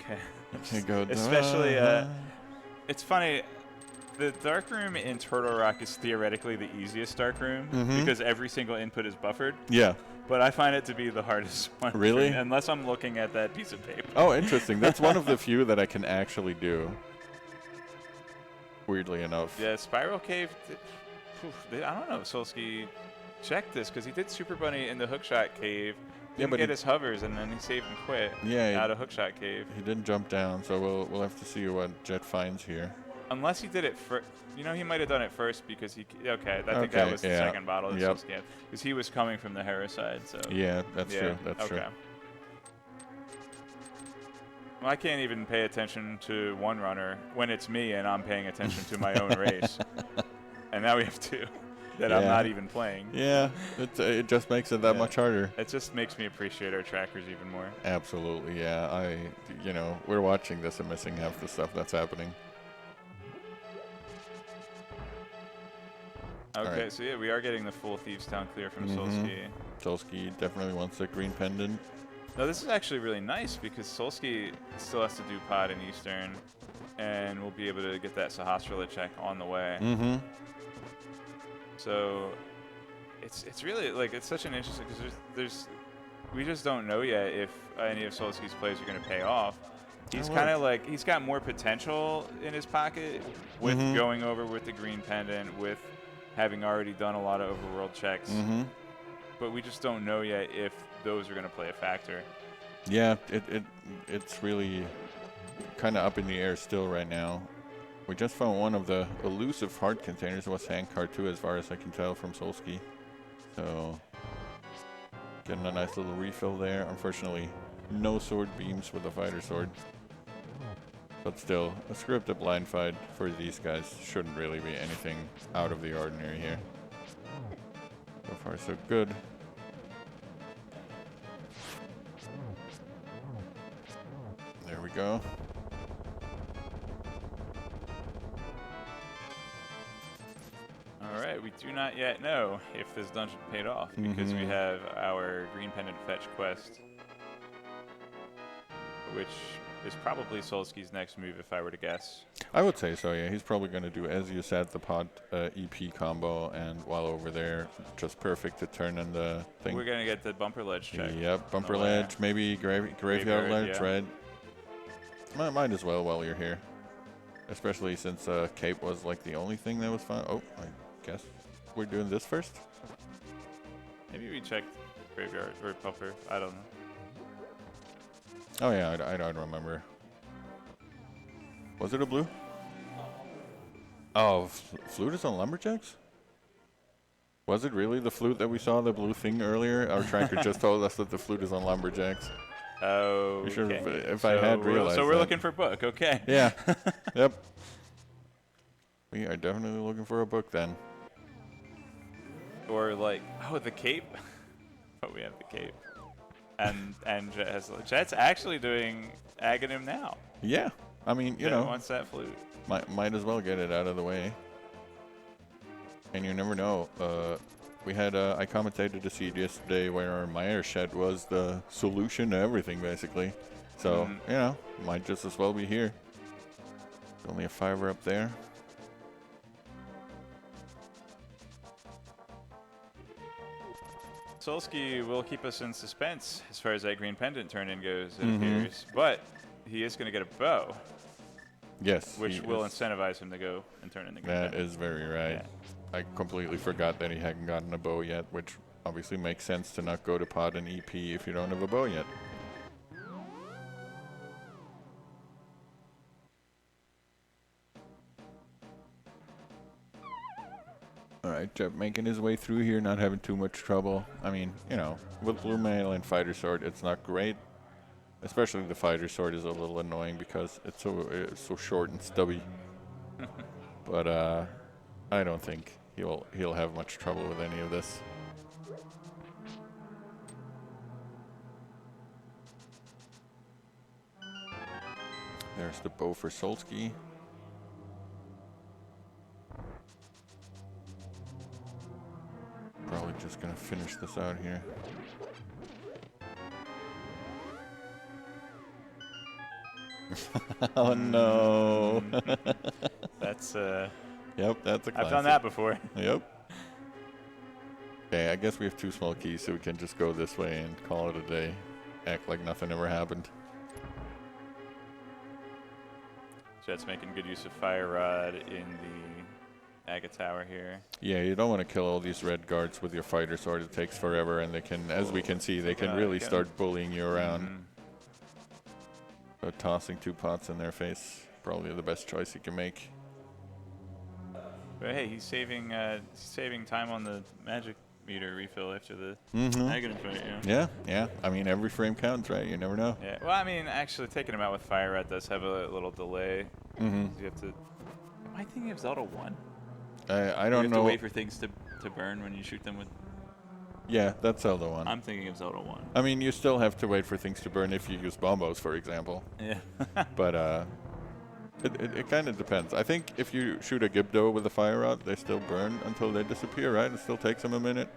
okay. Especially it's funny. The dark room in Turtle Rock is theoretically the easiest dark room because every single input is buffered. Yeah. But I find it to be the hardest one. Really? Unless I'm looking at that piece of paper. Oh, interesting. That's one of the few that I can actually do. Weirdly enough. Yeah, Spiral Cave. I don't know if Solski checked this because he did Super Bunny in the Hookshot Cave. Didn't get his hovers and then he saved and quit. Yeah, out of Hookshot Cave. He didn't jump down, so we'll have to see what Jet finds here. Unless he did it first. You know, he might have done it first because he. Okay, I think that was the second bottle that Solski had. Because he was coming from the Hera side, so. Yeah, that's true. That's true. Well, I can't even pay attention to one runner when it's me and I'm paying attention to my own race. And now we have two that I'm not even playing. Yeah, it just makes it that much harder. It just makes me appreciate our trackers even more. Absolutely, yeah. We're watching this and missing half the stuff that's happening. Okay, so yeah, we are getting the full Thieves Town clear from Solski. Solski definitely wants the green pendant. No, this is actually really nice because Solski still has to do pod in Eastern, and we'll be able to get that Sahasrara check on the way. So it's really like it's such an interesting because we just don't know yet if any of Solski's plays are going to pay off. He's kind of like he's got more potential in his pocket with going over with the green pendant, with having already done a lot of overworld checks. But we just don't know yet if those are going to play a factor. Yeah, it's really kind of up in the air still right now. We just found one of the elusive heart containers. It was handcard too, as far as I can tell from Solski. So getting a nice little refill there. Unfortunately, no sword beams with the fighter sword. But still, a scripted blind fight for these guys shouldn't really be anything out of the ordinary here. So far, so good. There we go. Alright, we do not yet know if this dungeon paid off because we have our green pendant fetch quest, which is probably Solski's next move if I were to guess. I would say so, yeah. He's probably going to do, as you said, the pod EP combo, and while over there, just perfect to turn in the thing. We're going to get the bumper ledge check. Yep, bumper ledge, maybe graveyard ledge, right? Might as well while you're here. Especially since Cape was like the only thing that was fun. Oh, I guess we're doing this first? Maybe we checked graveyard or bumper. I don't know. Oh yeah, I don't remember. Was it a blue? Oh, flute is on lumberjacks? Was it really the flute that we saw, the blue thing earlier? Our tracker just told us that the flute is on lumberjacks. Oh, okay. Sure if I had realized so we're looking for book, okay. Yeah, yep. We are definitely looking for a book then. Or like, oh, the cape? Oh, we have the cape. And Jet's actually doing Aghanim now. Yeah, I mean, you know. Wants that flute. Might as well get it out of the way. And you never know. We had I commentated a seed yesterday where our Meyer shed was the solution to everything, basically. So, you know, might just as well be here. Only a 5er up there. Solski will keep us in suspense as far as that green pendant turn-in goes, it appears. But he is going to get a bow. Yes. Which will incentivize him to go and turn in the green pendant. That is very right. Yeah. I completely forgot that he hadn't gotten a bow yet, which obviously makes sense to not go to pod and EP if you don't have a bow yet. Alright, Jet making his way through here, not having too much trouble. I mean, you know, with Blue Mail and Fighter Sword, it's not great. Especially the Fighter Sword is a little annoying because it's so short and stubby. But I don't think he'll have much trouble with any of this. There's the bow for Solski. just gonna finish this out here. Oh no. That's Yep, that's a classic. I've done that before. Yep. Okay, I guess we have 2 small keys, so we can just go this way and call it a day. Act like nothing ever happened. Jet's making good use of Fire Rod in the Agate Tower here. Yeah, you don't want to kill all these red guards with your fighter sword. It takes forever, and they can, as we can see, they can really start bullying you around. So tossing 2 pots in their face, probably the best choice you can make. But hey, he's saving time on the magic meter refill after the Ganon fight. Yeah. I mean, every frame counts, right? You never know. Yeah. Well, I mean, actually, taking him out with Fire Red does have a little delay. You have to. Am I thinking of Zelda 1? I don't know. You have to wait for things to burn when you shoot them with. Yeah, that's Zelda 1. I'm thinking of Zelda 1. I mean, you still have to wait for things to burn if you use bombos, for example. Yeah. But it kind of depends. I think if you shoot a Gibdo with a fire rod, they still burn until they disappear, right? It still takes them a minute.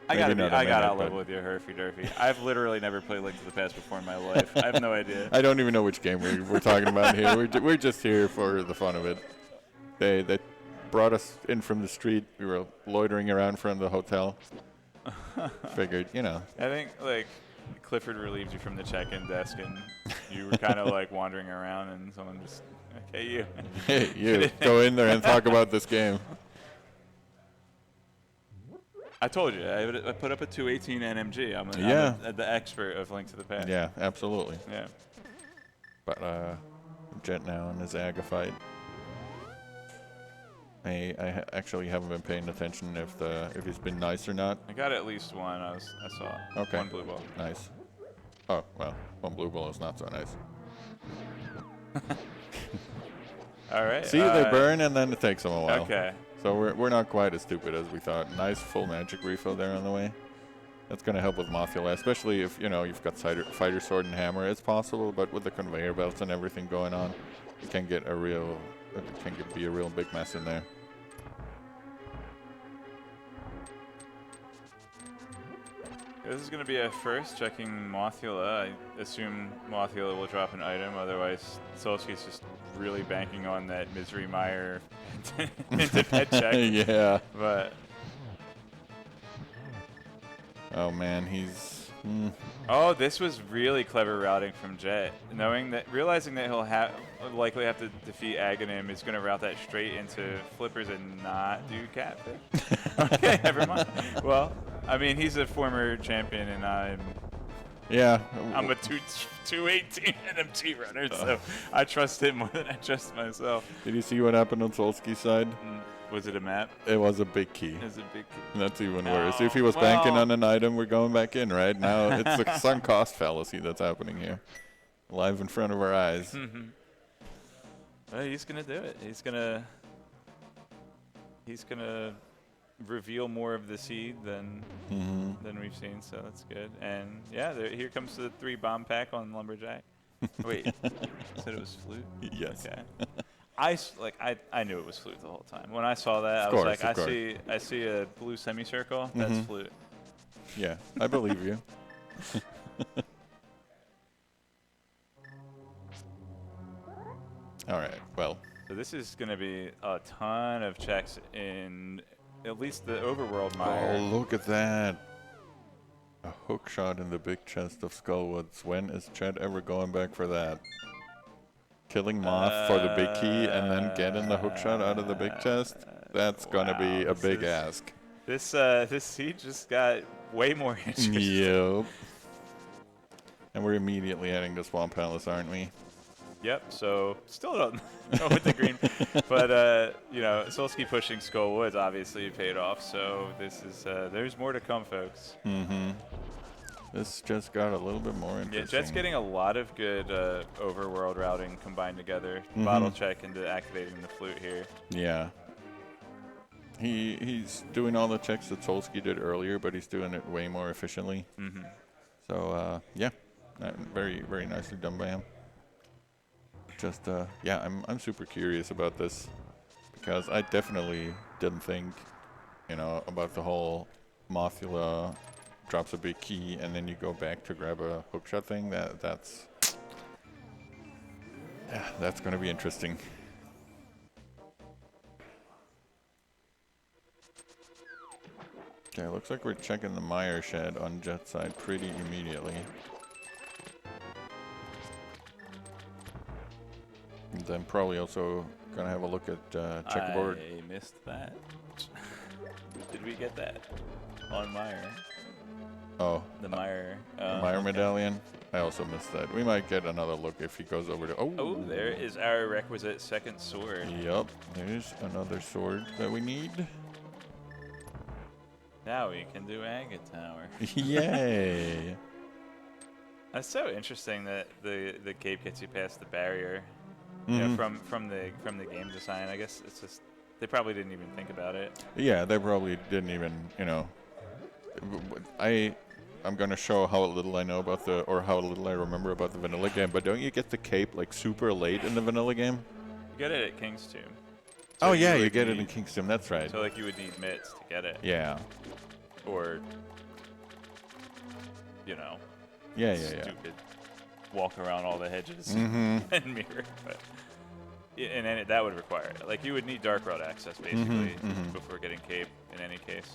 I got out level with you, Herfy Durfy. I've literally never played Link to the Past before in my life. I have no idea. I don't even know which game we're talking about here. We're just here for the fun of it. They brought us in from the street. We were loitering around in front of the hotel. Figured, you know. I think, like, Clifford relieved you from the check-in desk, and you were kind of, like, wandering around, and someone just, okay, you. Hey, you, go in there and talk about this game. I told you, I put up a 218 NMG. I'm the expert of Link to the Past. Yeah, absolutely. Yeah. But Jet now in his Aga fight. I actually haven't been paying attention if he's been nice or not. I got at least one. I saw. Okay. One blue ball. Nice. Oh well, one blue ball is not so nice. All right. See, they burn and then it takes them a while. Okay. So we're not quite as stupid as we thought. Nice full magic refill there on the way. That's gonna help with Mothula, especially if you've got fighter sword and hammer. It's possible, but with the conveyor belts and everything going on, it can get be a real big mess in there. This is going to be a first, checking Mothula. I assume Mothula will drop an item, otherwise Solski's just really banking on that Misery Mire into pet check. Yeah. But oh man, he's... Oh, this was really clever routing from Jet. Realizing that he'll likely have to defeat Aghanim is going to route that straight into flippers and not do catfish. Okay, never mind. Well, I mean, he's a former champion, and I'm a 218 NMT runner, so I trust him more than I trust myself. Did you see what happened on Solski's side? Was it a map? It was a big key. It was a big key. And that's even worse. If he was banking on an item, we're going back in, right? Now it's a sunk cost fallacy that's happening here. Live in front of our eyes. Well, he's going to do it. He's going to reveal more of the seed than we've seen, so that's good. And yeah, here comes the 3 bomb pack on Lumberjack. Wait, you said it was Flute? Yes. Okay. I knew it was Flute the whole time. When I saw that, I was like, I see a blue semicircle. That's Flute. Yeah, I believe you. All right. Well. So this is going to be a ton of checks in at least the overworld mire. Oh, look at that. A hook shot in the big chest of Skullwoods. When is Chet ever going back for that? Killing Moth for the big key and then getting the hook shot out of the big chest? That's going to be a big ask. This seed just got way more interesting. Yep. And we're immediately heading to Swamp Palace, aren't we? Yep, so still don't know with the green. But, Solski pushing Skull Woods obviously paid off. So this is, there's more to come, folks. This just got a little bit more interesting. Yeah, Jet's getting a lot of good overworld routing combined together. Bottle check into activating the flute here. Yeah. He's doing all the checks that Solski did earlier, but he's doing it way more efficiently. So, yeah, very, very nicely done by him. Just, yeah, I'm super curious about this because I definitely didn't think, about the whole Mothula drops a big key and then you go back to grab a hookshot thing, that's going to be interesting. Okay, looks like we're checking the Mire shed on Jet side pretty immediately. And then probably also gonna have a look at checkerboard. I missed that. Did we get that on Mire? Oh, The Mire. Mire medallion. I also missed that. We might get another look if he goes over to. Oh, there is our requisite second sword. Yup, there's another sword that we need. Now we can do Agate Tower. Yay! That's so interesting that the cape gets you past the barrier. You know, from the game design. I guess it's just they probably didn't even think about it. Yeah, they probably didn't even. You know, I'm gonna show how little I know about or how little I remember about the vanilla game. But don't you get the cape like super late in the vanilla game? You get it at King's Tomb. So you get it in King's Tomb. That's right. So like you would need mitts to get it. Yeah. Or, you know. Stupid. Walk around all the hedges and mirror. But and then that would require it. Like you would need Dark World access basically before getting cape in any case.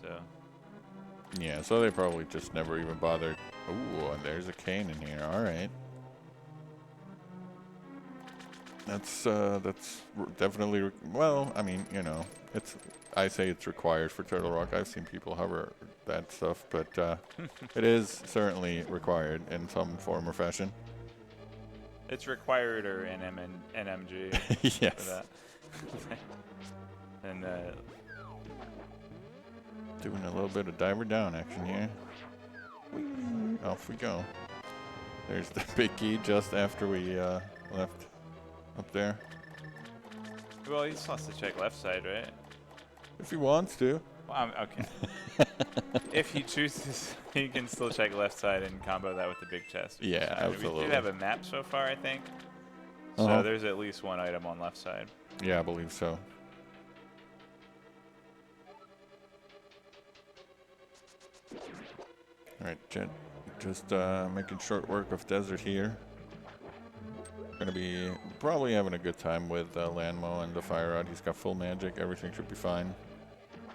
So. Yeah, so they probably just never even bothered. Ooh, and there's a cane in here. All right. That's definitely well. I mean, you know, I say it's required for Turtle Rock. I've seen people hover that stuff, but it is certainly required in some form or fashion. It's required or NMG. Yes. For that. And doing a little bit of diver down action here. Whee, off we go. There's the big key just after we left up there. well, he still has to check left side, right? If he wants to. Well, okay. If he chooses, he can still check left side and combo that with the big chest. Yeah, absolutely. We do have a map so far, I think. So there's at least one item on left side. Yeah, I believe so. Alright, Jet, just making short work of desert here. Gonna be probably having a good time with Landmo and the fire rod. He's got full magic, everything should be fine.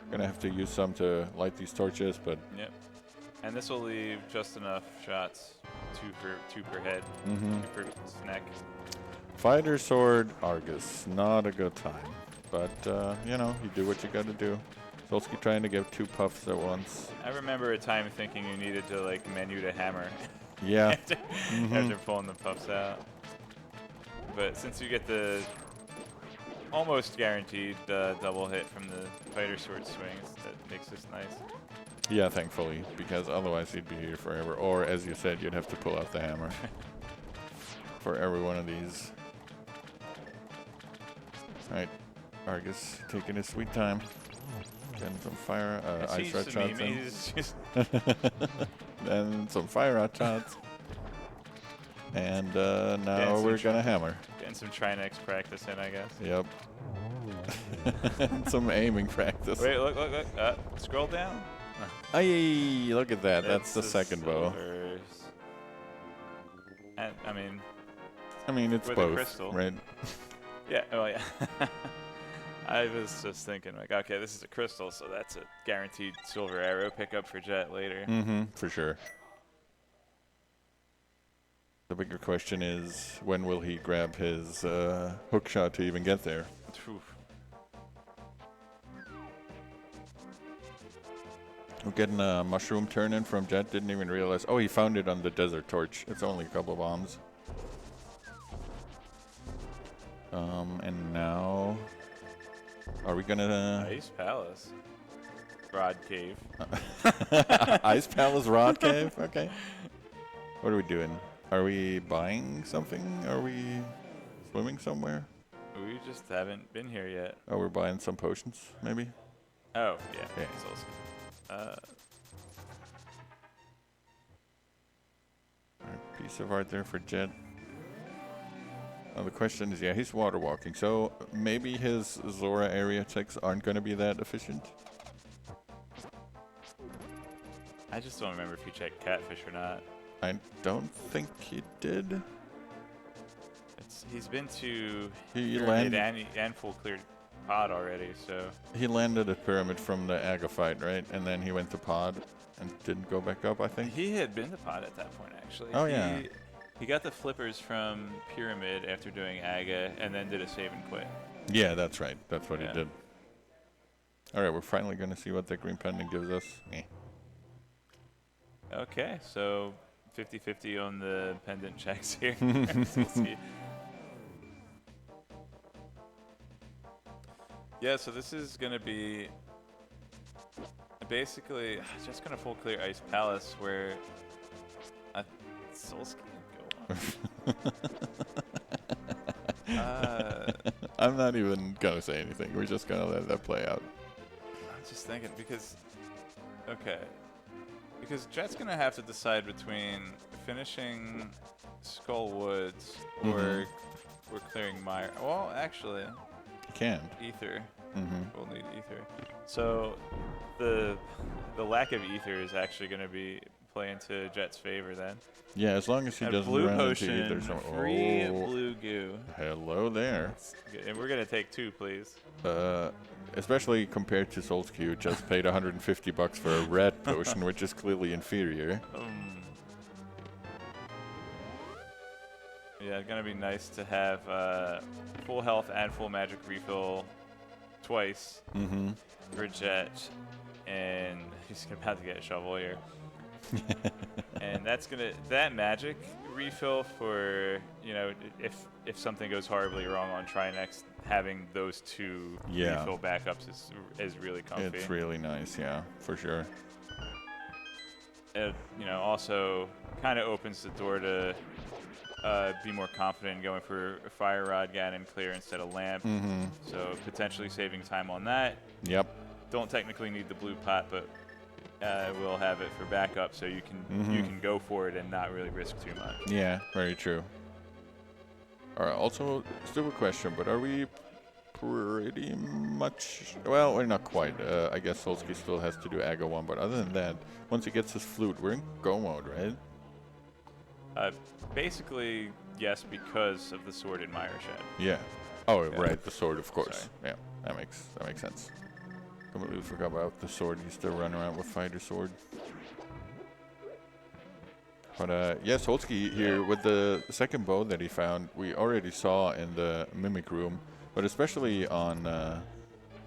Gonna have to use some to light these torches, but yep. And this will leave just enough shots, two per head, 2 per neck. Fighter sword Argus, not a good time, but you know, you do what you gotta do. Solski trying to get 2 puffs at once. I remember a time thinking you needed to like menu to hammer. Yeah. after pulling the puffs out. But since you get the almost guaranteed double hit from the fighter sword swings, that makes this nice. Yeah, thankfully, because otherwise he'd be here forever. Or, as you said, you'd have to pull out the hammer for every one of these. Alright, Argus taking his sweet time. Getting some fire, ice red shots in. Then some fire rod shots. And now we're gonna hammer. Getting some Trinex practice in, I guess. Yep. Some aiming practice. Wait, look. Scroll down. Aye, look at that. That's the second bow. And I mean, it's with both, a crystal. right? Yeah. Oh yeah. I was just thinking, like, okay, this is a crystal, so that's a guaranteed silver arrow pickup for Jet later. For sure. The bigger question is, when will he grab his hook shot to even get there? Oof. We're getting a mushroom turn-in from Jet. Didn't even realize. Oh, he found it on the desert torch. It's only a couple bombs. And now, are we gonna? Ice Palace. Rod Cave. Ice Palace Rod Cave? Okay. What are we doing? Are we buying something? Are we swimming somewhere? We just haven't been here yet. Oh, we're buying some potions, maybe? Oh, yeah. Yeah. Alright, piece of art there for Jet. The question is, yeah, he's water walking, so maybe his Zora area checks aren't going to be that efficient. I just don't remember if he checked catfish or not. I don't think he did. He's been to He Pyramid landed. and full cleared pod already, so. He landed at Pyramid from the Aga fight, right? And then he went to Pod and didn't go back up, I think. He had been to pod at that point, actually. Oh, yeah. He got the flippers from Pyramid after doing Aga, and then did a save and quit. Yeah, that's right. That's what he did. All right, we're finally going to see what that green pendant gives us. Okay, so 50-50 on the pendant checks here. We'll see. Yeah, so this is going to be basically just going to full clear Ice Palace where Solski can go. I'm not even going to say anything. We're just going to let that play out. I'm just thinking because Jet's going to have to decide between finishing Skull Woods or we're clearing Mire. Well, actually, Can. Ether. We'll need Ether. So the lack of Ether is actually going to be play into Jet's favor then. Yeah, as long as he doesn't blue run potion, into either. free blue goo. Hello there. And we're going to take 2, please. Especially compared to Solski, who just paid 150 bucks for a red potion, which is clearly inferior. Yeah, it's going to be nice to have full health and full magic refill twice for Jet. And he's about to get a shovel here. And that magic refill for, if something goes horribly wrong on Trinex, having those 2 refill backups is really comfy. It's really nice, yeah, for sure. It, also kind of opens the door to be more confident in going for a Fire Rod, Ganon clear instead of Lamp. So potentially saving time on that. Yep. Don't technically need the blue pot, but we'll have it for backup, so you can go for it and not really risk too much. Yeah, very true. All right. Also, stupid question, but are we pretty much? Well, we're not quite. I guess Solski still has to do Aga 1, but other than that, once he gets his flute, we're in go mode, right? Basically, yes, because of the sword in Mire Shed. Yeah. Oh, right, the sword, of course. Sorry. Yeah, that makes sense. Completely forgot about the sword. He's still running around with fighter sword. But yeah, Solski here with the second bow that he found, we already saw in the Mimic room, but especially on the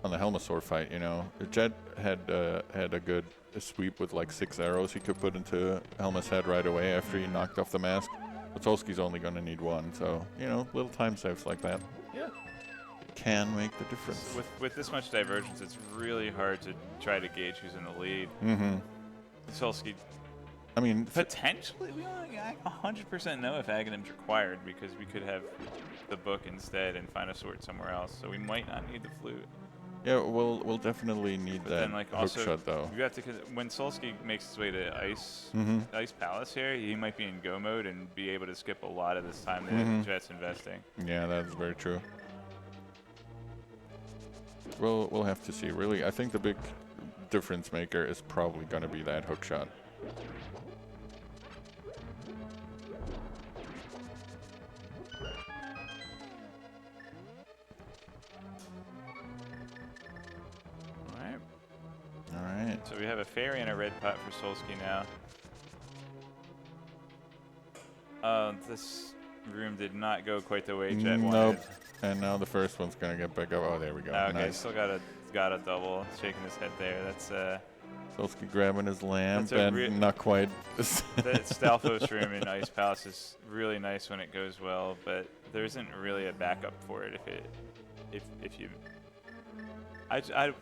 Helmasaur fight, Jet had a good sweep with like 6 arrows he could put into Helma's head right away after he knocked off the mask. But Solski's only going to need 1, so, little time saves like that. Yeah. Can make the difference. With this much divergence, it's really hard to try to gauge who's in the lead. Solski, I mean, potentially, we only 100% know if Aghanim's required because we could have the book instead and find a sword somewhere else. So we might not need the flute. Yeah, we'll definitely need But that then, like, hook also, shot though. You have to, when Solski makes his way to Ice Palace here, he might be in go mode and be able to skip a lot of this time that Jet's investing. Yeah, that's very true. We'll have to see. Really, I think the big difference maker is probably going to be that hook shot. All right. So we have a fairy and a red pot for Solski now. This room did not go quite the way Jet wanted. Nope. And now the first one's gonna get back up. Oh, there we go. Okay, Nice. still got a double, shaking his head there. That's Solski grabbing his lamp That's and not quite. the Stalfos room in Ice Palace is really nice when it goes well, but there isn't really a backup for it if you. I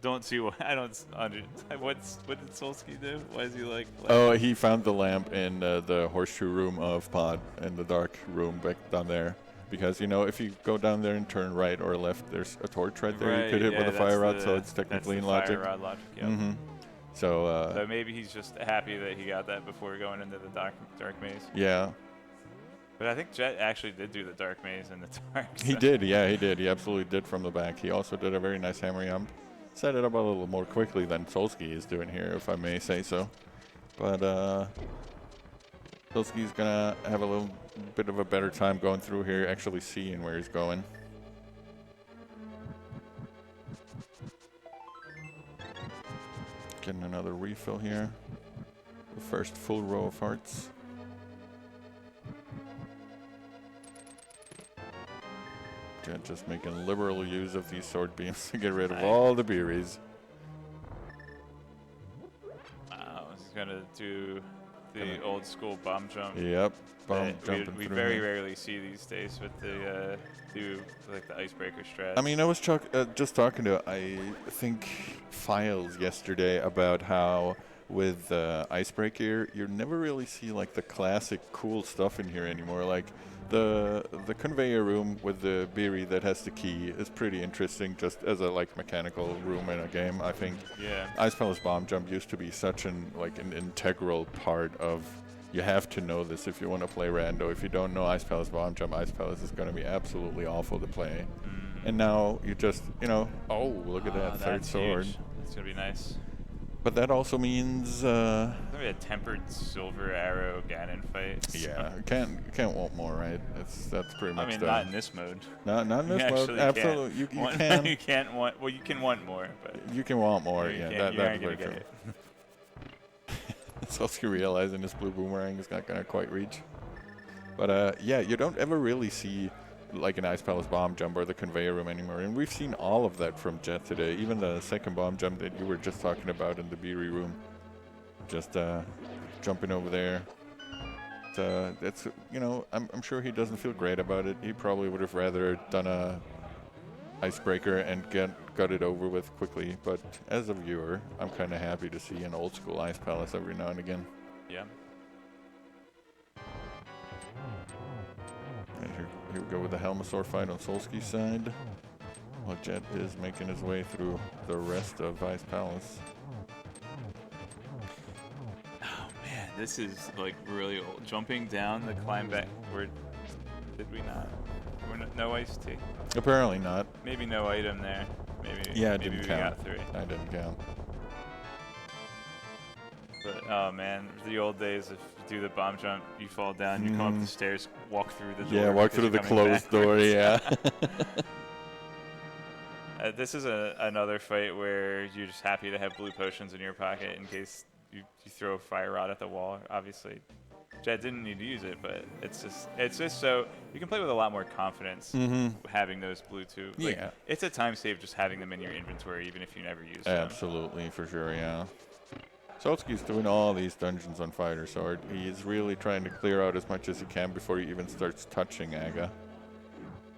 don't see what I don't under. What did Solski do? Why is he like? Oh, he found the lamp in the horseshoe room of Pod in the dark room back down there. Because, if you go down there and turn right or left, there's a torch right there you could hit with a fire rod, so it's technically in logic. Fire rod logic, yep. So maybe he's just happy that he got that before going into the dark maze. Yeah. But I think Jet actually did do the dark maze in the dark. So. He did, yeah, he did. He absolutely did from the back. He also did a very nice hammer jump. Set it up a little more quickly than Solski is doing here, if I may say so. But Solski's gonna have a little bit of a better time going through here, actually seeing where he's going. Getting another refill here. The first full row of hearts. Just making liberal use of these sword beams to get rid of all the berries. Wow, he's gonna do the old school bomb jump. Yep, bomb jumping we through very here. rarely see these days with the like the icebreaker strat. I mean, I was just talking to, I think, Files yesterday about how with Icebreaker, you never really see like the classic cool stuff in here anymore. Like the conveyor room with the Beery that has the key is pretty interesting, just as a like mechanical room in a game. I think Yeah. Ice Palace Bomb Jump used to be such an integral part of. You have to know this if you want to play rando. If you don't know Ice Palace Bomb Jump, Ice Palace is going to be absolutely awful to play. And now you just, oh, look at that third sword. Huge. That's gonna be nice. But that also means, It's gonna be a tempered silver arrow Ganon fight. yeah, can't want more, right? That's pretty much. I mean, not in this mode. Not in this mode. Actually Absolutely, you can. You can't want. Well, you can want more, but You can want more. you Yeah, can't- you that's aren't very gonna true. get it. Solski realizing this blue boomerang is not gonna quite reach. But yeah, you don't ever really see like an Ice Palace Bomb Jump or the conveyor room anymore, and we've seen all of that from Jet today. Even the second bomb jump that you were just talking about in the Beery room, just jumping over there. That's I'm sure he doesn't feel great about it. He probably would have rather done a icebreaker and got it over with quickly. But as a viewer, I'm kind of happy to see an old school Ice Palace every now and again. Yeah. And here we go with the Helmasaur fight on Solski's side, while Jet is making his way through the rest of Ice Palace. Oh man, this is like really old. Jumping down the climb back. Did we not? No iced tea. Apparently not. Maybe no item there. Maybe. Yeah, it maybe didn't we count. got 3. I didn't count. But oh man, the old days. If you do the bomb jump, you fall down. You come up the stairs, walk through the door. Yeah, walk because through the you're coming closed door, backwards. yeah. This is another fight where you're just happy to have blue potions in your pocket in case you throw a fire rod at the wall. Obviously, Jet didn't need to use it, but it's just so you can play with a lot more confidence having those blue too. Like, Yeah. it's a time save just having them in your inventory, even if you never use them. Absolutely, for sure, yeah. Solski's doing all these dungeons on Fighter Sword. He's really trying to clear out as much as he can before he even starts touching Aga.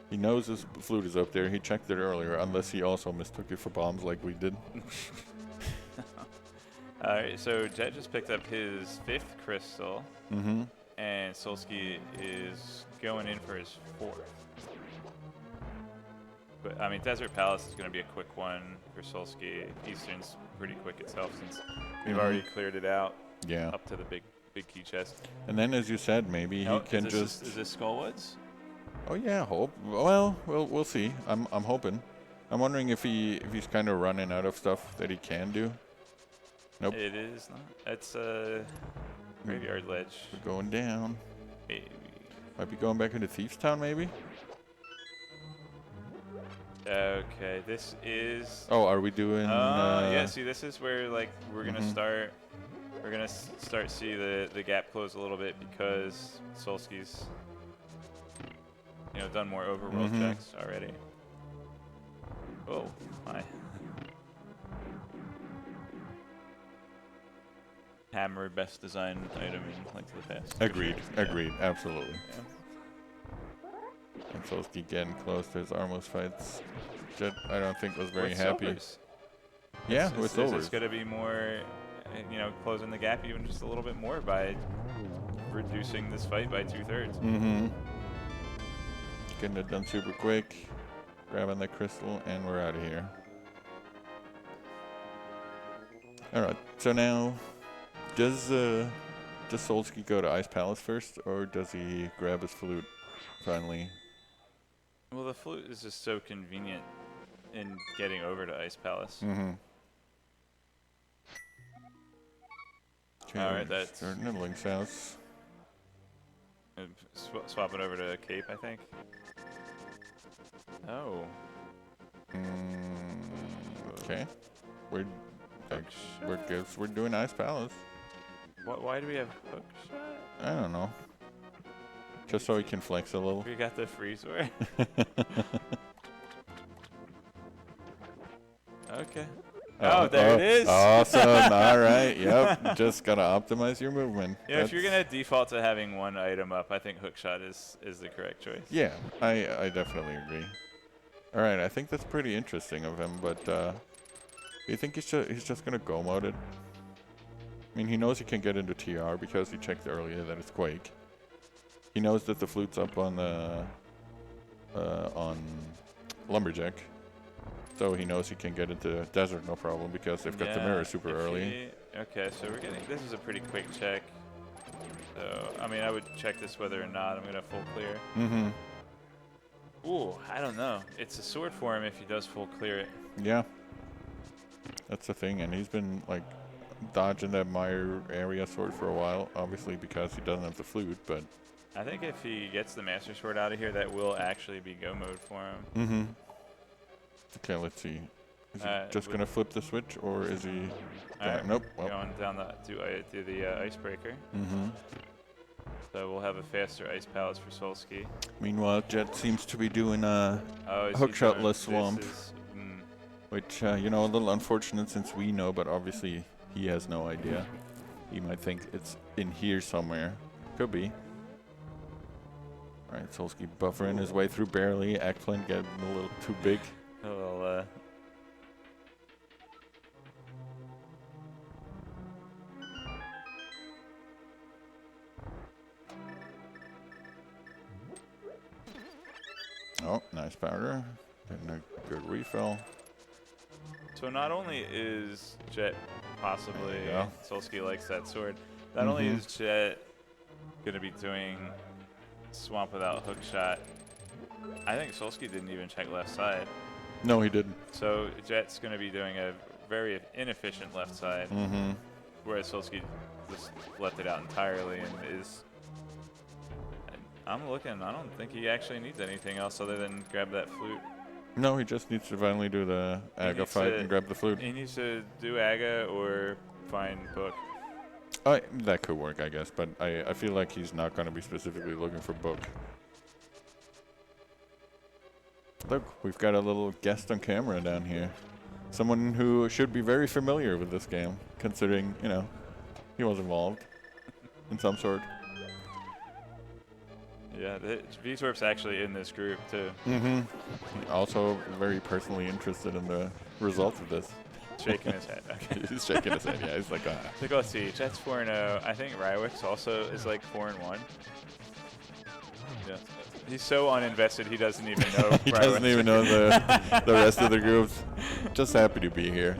He knows his flute is up there. He checked it earlier, unless he also mistook it for bombs like we did. Alright, so Jet just picked up his 5th crystal, and Solski is going in for his 4th. But I mean, Desert Palace is going to be a quick one for Solski. Eastern's pretty quick itself since we've already cleared it out. Yeah. Up to the big key chest. And then, as you said, maybe he can Is this Skullwoods? Oh yeah, hope. Well, we'll see. I'm hoping. I'm wondering if he's kind of running out of stuff that he can do. Nope. It is not. It's a graveyard ledge. We're going down. Maybe. Might be going back into Thieves Town, maybe. Okay, this is. Oh, are we doing? Yeah. See, this is where like we're gonna start. We're gonna start see the gap close a little bit because Solski's done more overworld checks already. Oh my. Hammer best design item in Link to the Past. Agreed. Yeah. Agreed. Absolutely. Yeah. And Solski getting close to his Armos fights. Jet, I don't think was very With happy. silvers. Yeah, with Is silvers. this going to be more, closing the gap even just a little bit more by reducing this fight by 2/3? Getting it done super quick. Grabbing the crystal, and we're out of here. All right. So now, does Solski go to Ice Palace first, or does he grab his flute finally? Well, the flute is just so convenient in getting over to Ice Palace. Okay, All right, that's starting at Link's house. swap it over to Cape, I think. Oh. Okay. We're we're doing Ice Palace. Why do we have hook shot? I don't know. Just so he can flex a little. We got the freeze word. Okay. Oh, there it is. Awesome. All right. Yep. Just gotta optimize your movement. Yeah, if you're gonna default to having one item up, I think hookshot is the correct choice. Yeah, I definitely agree. All right, I think that's pretty interesting of him, but do you think he's just gonna go mode it? I mean, he knows he can get into TR because he checked earlier that it's Quake. He knows that the flute's up on the on Lumberjack. So he knows he can get into Desert no problem because they've got the mirror super early. Okay, so we're getting, this is a pretty quick check. So, I mean, I would check this whether or not I'm going to full clear. Mm-hmm. Ooh, I don't know. It's a sword for him if he does full clear it. Yeah. That's the thing, and he's been, like, dodging that mire area sword for a while, obviously because he doesn't have the flute, but... I think if he gets the Master Sword out of here, that will actually be go mode for him. Mm-hmm. Okay, let's see. Is he just going to flip the switch, or is he... Nope. Well. Going down do the icebreaker. Mm-hmm. So we'll have a faster Ice Palace for Solski. Meanwhile, Jet seems to be doing a hookshot-less swamp. Which, you know, a little unfortunate since we know, but obviously he has no idea. He might think it's in here somewhere. Could be. Alright, Solski buffering his way through barely. Eggplant getting a little too big. A little, Oh, nice powder. Getting a good refill. So not only is Jet possibly, Solski likes that sword, not only is Jet going to be doing Swamp without hookshot, I think Solski didn't even check left side. No, he didn't. So Jet's going to be doing a very inefficient left side, whereas Solski just left it out entirely and is... I'm looking, I don't think he actually needs anything else other than grab that flute. No, he just needs to finally do the Aga fight and grab the flute. He needs to do Aga or find Book. That could work, I guess, but I feel like he's not going to be specifically looking for Book. Look, we've got a little guest on camera down here. Someone who should be very familiar with this game, considering, you know, he was involved in some sort. Yeah, V-Swarp's actually in this group, too. Also very personally interested in the results of this. Shaking his head. Okay. He's shaking his head, yeah. He's like, ah. So let's see. Jet's 4-0. I think Rywick's also is like 4-1. Yeah. He's so uninvested, he doesn't even know. He doesn't even know the rest of the groups. Just happy to be here.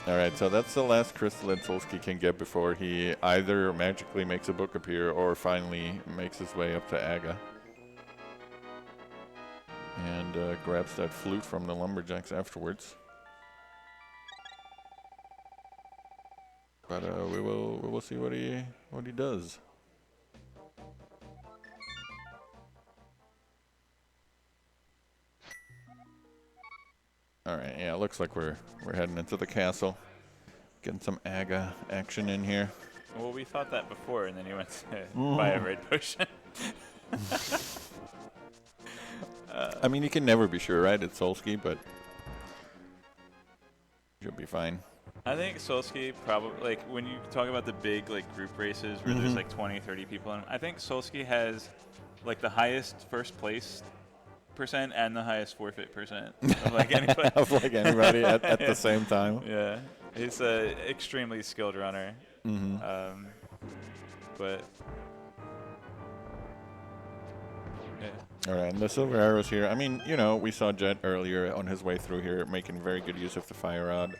All right, so that's the last crystal that Solski can get before he either magically makes a Book appear or finally makes his way up to Aga. And grabs that flute from the Lumberjacks afterwards. But we will see what he does. All right, yeah, it looks like we're heading into the castle. Getting some Aga action in here. Well, we thought that before, and then he went to buy a raid potion. I mean, you can never be sure, right? It's Solski, but should be fine. I think Solski probably, like, when you talk about the big, like, group races where there's, like, 20, 30 people in them, I think Solski has, like, the highest first place percent and the highest forfeit percent of, like, anybody. Of, like, anybody at the same time. Yeah. He's an extremely skilled runner. But... yeah. All right, and the silver arrows here. I mean, you know, we saw Jet earlier on his way through here making very good use of the fire rod.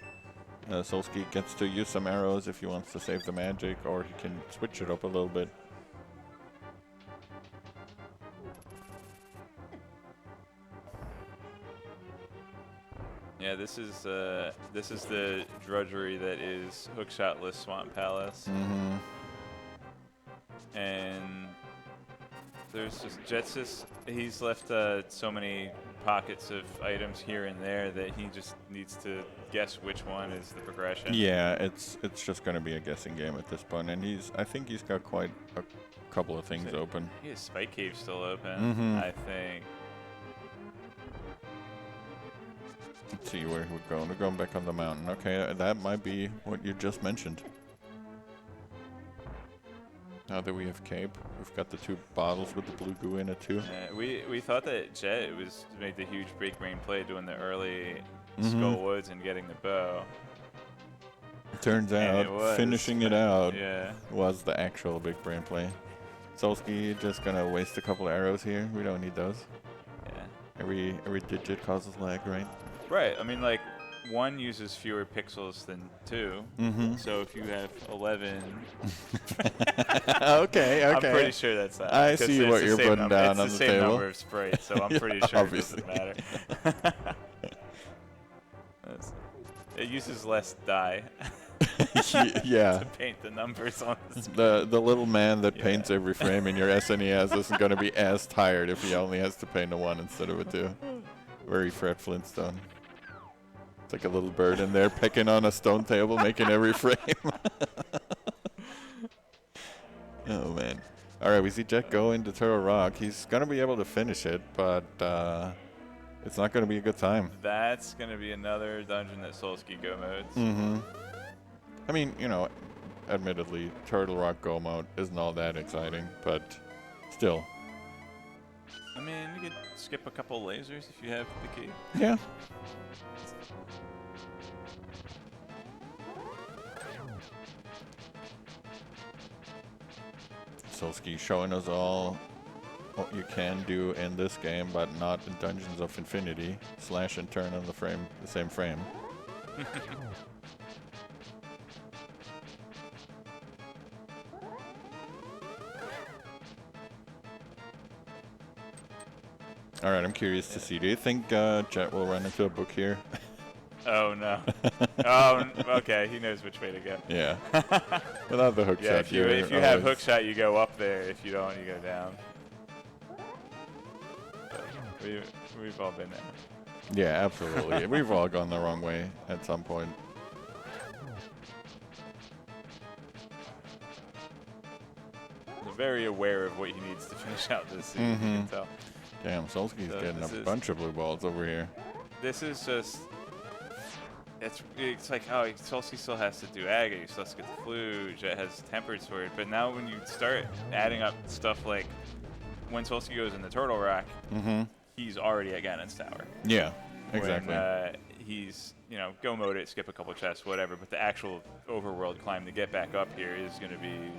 Solski gets to use some arrows if he wants to save the magic, or he can switch it up a little bit. Yeah, this is the drudgery that is hookshotless Swamp Palace. And there's just Jetsis. He's left so many pockets of items here and there that he just needs to guess which one is the progression. Yeah, it's just gonna be a guessing game at this point, and I think he's got quite a couple of things open. He has Spike Cave still open, I think. Let's see where we're going. We're going back on the mountain. Okay, that might be what you just mentioned. Now that we have Cape, we've got the 2 bottles with the blue goo in it too. We thought that Jet made the huge break brain play doing the early Skull Woods and getting the bow. Turns out, finishing it out Yeah. was the actual big brain play. Solski just gonna waste a couple arrows here. We don't need those. Yeah. Every digit causes lag, right? Right. I mean, like, 1 uses fewer pixels than 2. So if you have 11, okay. I'm pretty sure that's that. I see what you're putting down on the table. It's the same number of sprites, so I'm pretty sure it doesn't matter. It uses less dye. Yeah. To paint the numbers on the screen. The little man that paints every frame in your SNES isn't going to be as tired if he only has to paint a 1 instead of a 2. Very Fred Flintstone. It's like a little bird in there pecking on a stone table, making every frame. Oh, man. All right, we see Jet go into Turtle Rock. He's going to be able to finish it, but it's not going to be a good time. That's going to be another dungeon that Solski go modes. I mean, you know, admittedly, Turtle Rock go mode isn't all that exciting, but still. I mean, you could skip a couple lasers if you have the key. Yeah. Solski showing us all what you can do in this game, but not in Dungeons of Infinity. Slash and turn on the same frame. All right, I'm curious to see. Do you think Jet will run into a book here? Oh, no. Oh, okay. He knows which way to go. Yeah. Without the hook shot. If you have hook shot, you go up there. If you don't, you go down. We've all been there. Yeah, absolutely. We've all gone the wrong way at some point. He's very aware of what he needs to finish out this season, you can tell. Damn, Solski's getting a bunch of blue balls over here. This is just... It's like, oh, Solski still has to do Aga, he still has to get the flu, Jet has Tempered Sword, but now when you start adding up stuff like when Solski goes in the Turtle Rock, he's already at Ganon's Tower. Yeah, exactly. When he's, you know, go mode it, skip a couple chests, whatever, but the actual overworld climb to get back up here is going to be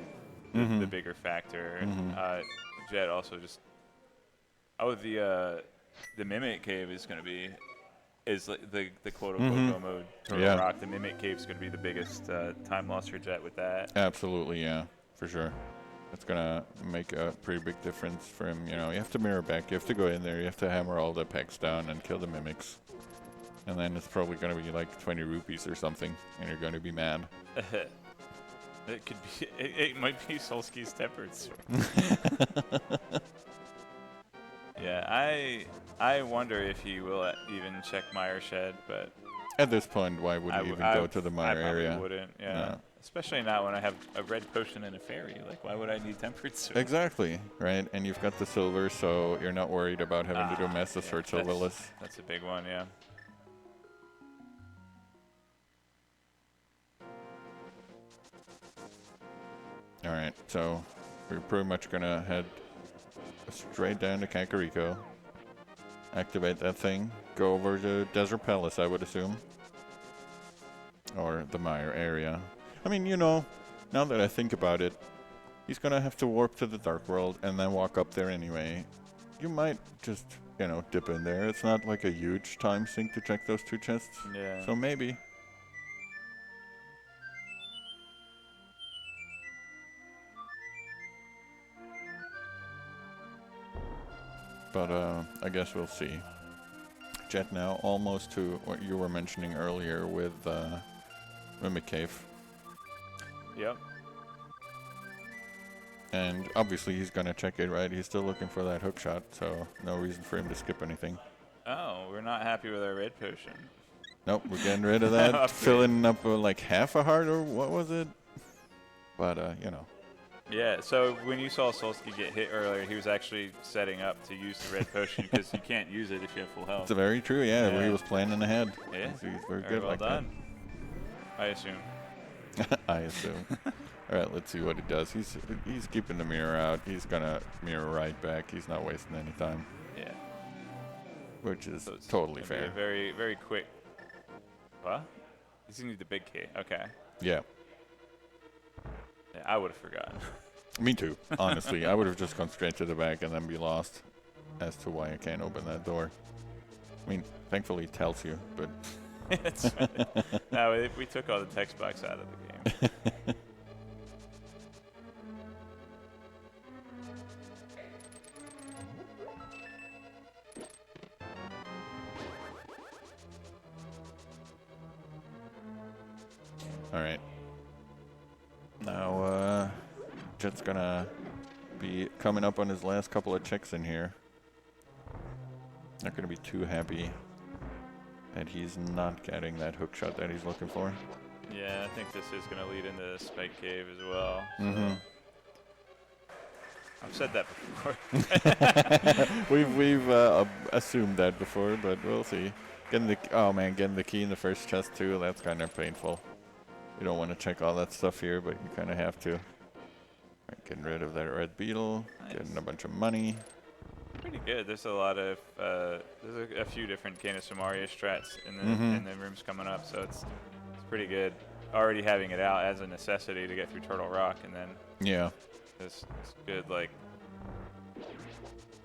the bigger factor. Jet also just... Oh, the Mimic Cave is going to be... is the quote-unquote go mode Turtle Rock. The Mimic Cave is going to be the biggest time loss for Jet with that. Absolutely, yeah, for sure. It's going to make a pretty big difference for him. You know, you have to mirror back. You have to go in there. You have to hammer all the pecks down and kill the mimics. And then it's probably going to be like 20 rupees or something, and you're going to be mad. It could be. It might be Solski's Tempered Sword. Yeah, I wonder if he will even check Mire Shed, but at this point, why would he even go to the Mire area? I wouldn't. Yeah. No. Especially not when I have a red potion and a fairy. Like, why would I need Tempered Sword? Exactly, right? And you've got the silver, so you're not worried about having to do Master Sword Silverless. That's a big one, yeah. All right, so we're pretty much gonna head straight down to Kakariko, activate that thing, go over to Desert Palace, I would assume, or the Mire area. I mean, you know, now that I think about it, he's gonna have to warp to the Dark World and then walk up there anyway. You might just, you know, dip in there. It's not like a huge time sink to check those 2 chests. Yeah. So maybe. But I guess we'll see. Jet now almost to what you were mentioning earlier with Mimic Cave. Yep. And obviously he's gonna check it, right? He's still looking for that hook shot, so no reason for him to skip anything. Oh, we're not happy with our red potion. Nope, we're getting rid of that. Filling up like half a heart, or what was it? But, you know. Yeah, so when you saw Solski get hit earlier, he was actually setting up to use the red potion because you can't use it if you have full health. It's very true, yeah. He was planning ahead. Yeah, He's very good well like done. I assume. that. I assume. All right, let's see what he does. He's keeping the mirror out. He's gonna mirror right back. He's not wasting any time. Yeah. Which is So totally fair. Very, very quick. What? He's gonna need the big key. Okay. Yeah. Yeah, I would have forgotten. Me too, honestly. I would have just gone straight to the back and then be lost as to why I can't open that door. I mean, thankfully it tells you, but... No, we took all the text box out of the game. All right. Now, Jet's gonna be coming up on his last couple of checks in here. Not gonna be too happy that he's not getting that hook shot that he's looking for. Yeah, I think this is gonna lead into Spike Cave as well. Mm-hmm. I've said that before. we've assumed that before, but we'll see. Getting the key in the first chest too. That's kind of painful. You don't want to check all that stuff here, but you kind of have to. Right, getting rid of that red beetle, Nice. getting a bunch of money. Pretty good. There's a lot of there's a few different Canis Mario strats in the rooms coming up, so it's pretty good. Already having it out as a necessity to get through Turtle Rock, and then Yeah. it's good. Like,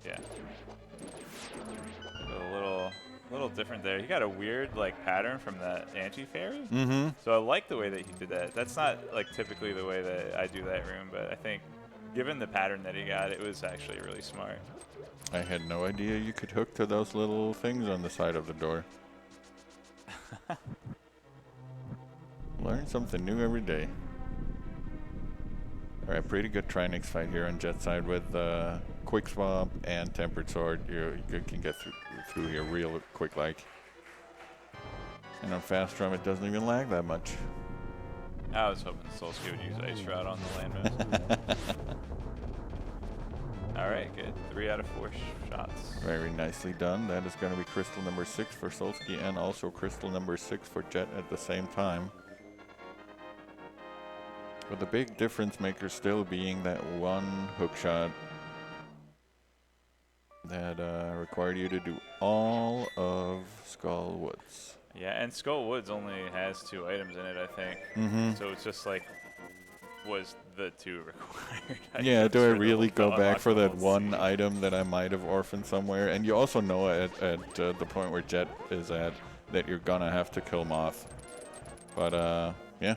yeah, a little different there. He got a weird like pattern from that anti-fairy. Mm-hmm. So I like the way that he did that. That's not like typically the way that I do that room, but I think given the pattern that he got, it was actually really smart. I had no idea you could hook to those little things on the side of the door. Learn something new every day. All right, pretty good Trinix fight here on Jet side with Quick Swap and Tempered Sword. You can get through here real quick like. And on Fast Drum, it doesn't even lag that much. I was hoping Solski would use Ice Shroud on the landmass. All right, good. 3 out of 4 shots. Very nicely done. That is going to be crystal number 6 for Solski and also crystal number 6 for Jet at the same time. But the big difference maker still being that one hook shot that required you to do all of Skull Woods. Yeah, and Skull Woods only has 2 items in it, I think. Mm-hmm. So it's just like, was the 2 required items? Yeah, do I for the really go unlock back for the that whole one scene? item that I might have orphaned somewhere? And you also know at the point where Jet is at that you're gonna have to kill Moth. But yeah.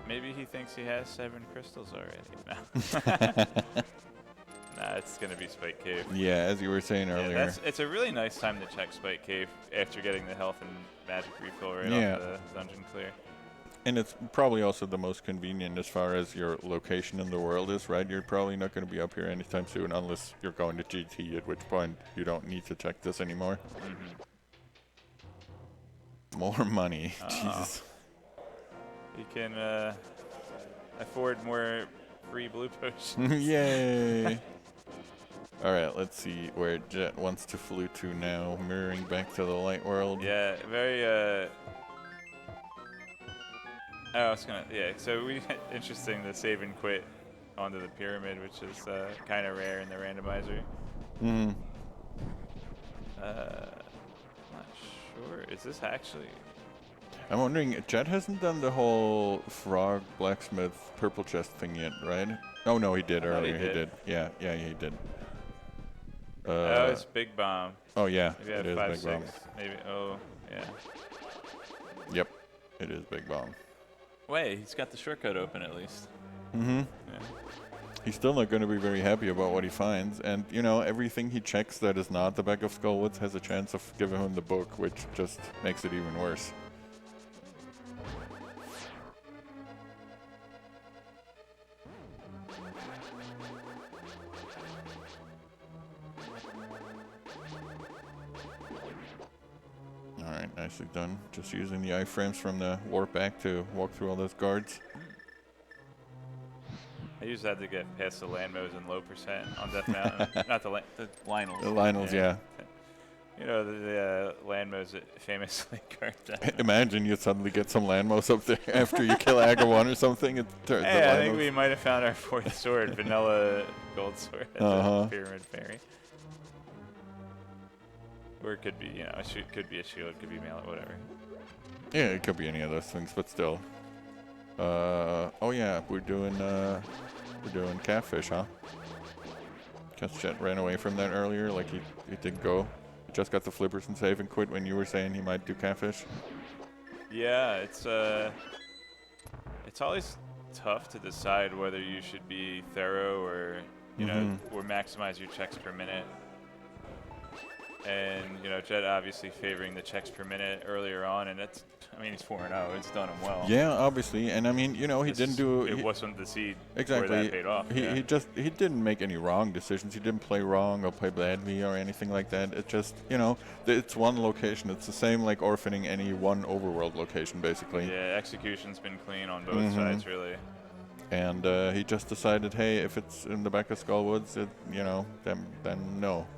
Maybe he thinks he has 7 crystals already. No. Nah, it's gonna be Spike Cave. Yeah, as you were saying earlier. Yeah, it's a really nice time to check Spike Cave after getting the health and magic refill right Yeah. off the dungeon clear. And it's probably also the most convenient as far as your location in the world is, right? You're probably not going to be up here anytime soon unless you're going to GT, at which point you don't need to check this anymore. Mm-hmm. More money. Jesus. You can afford more free blue potions. Yay! Alright, let's see where Jet wants to flew to now. Mirroring back to the light world. Yeah, very I was gonna, so interesting the save and quit onto the pyramid, which is kind of rare in the randomizer. Mm. Not sure. Is this actually? I'm wondering, Jet hasn't done the whole frog blacksmith purple chest thing yet, right? Oh no, he did earlier. He did. Yeah, he did. Oh, it's Big Bomb. Oh yeah, Maybe it is 5, Big 6. Bomb. Maybe. Oh, yeah. Yep, it is Big Bomb. Wait, he's got the shortcut open at least. Mm-hmm. Yeah. He's still not going to be very happy about what he finds, and you know, everything he checks that is not the back of Skullwoods has a chance of giving him the book, which just makes it even worse. Alright, nicely done. Just using the iframes from the warp back to walk through all those guards. I used that to get past the Landmos and low percent on Death Mountain. Not the Lionels. The Lionels, yeah. You know, the Landmos that famously carved down. Imagine you suddenly get some Landmos up there after you kill Agawon or something. Hey, I think we might have found our fourth sword, vanilla gold sword, the Pyramid Fairy. Or it could be, you know, could be a shield, could be mallet, whatever. Yeah, it could be any of those things, but still. Oh yeah, we're doing catfish, huh? Guess Jet ran away from that earlier, like he did go. He just got the flippers and save and quit when you were saying he might do catfish. Yeah, it's always tough to decide whether you should be thorough or, you know, or maximize your checks per minute. And, you know, Jet obviously favoring the checks per minute earlier on, and that's, I mean, he's 4-0. It's done him well. Yeah, obviously, and I mean, you know, he didn't do. It wasn't the seed exactly. where that paid off. He didn't make any wrong decisions. He didn't play wrong or play badly or anything like that. It just, you know, it's one location. It's the same like orphaning any one overworld location, basically. Yeah, execution's been clean on both sides, really. And he just decided, hey, if it's in the back of Skullwoods, you know, then no.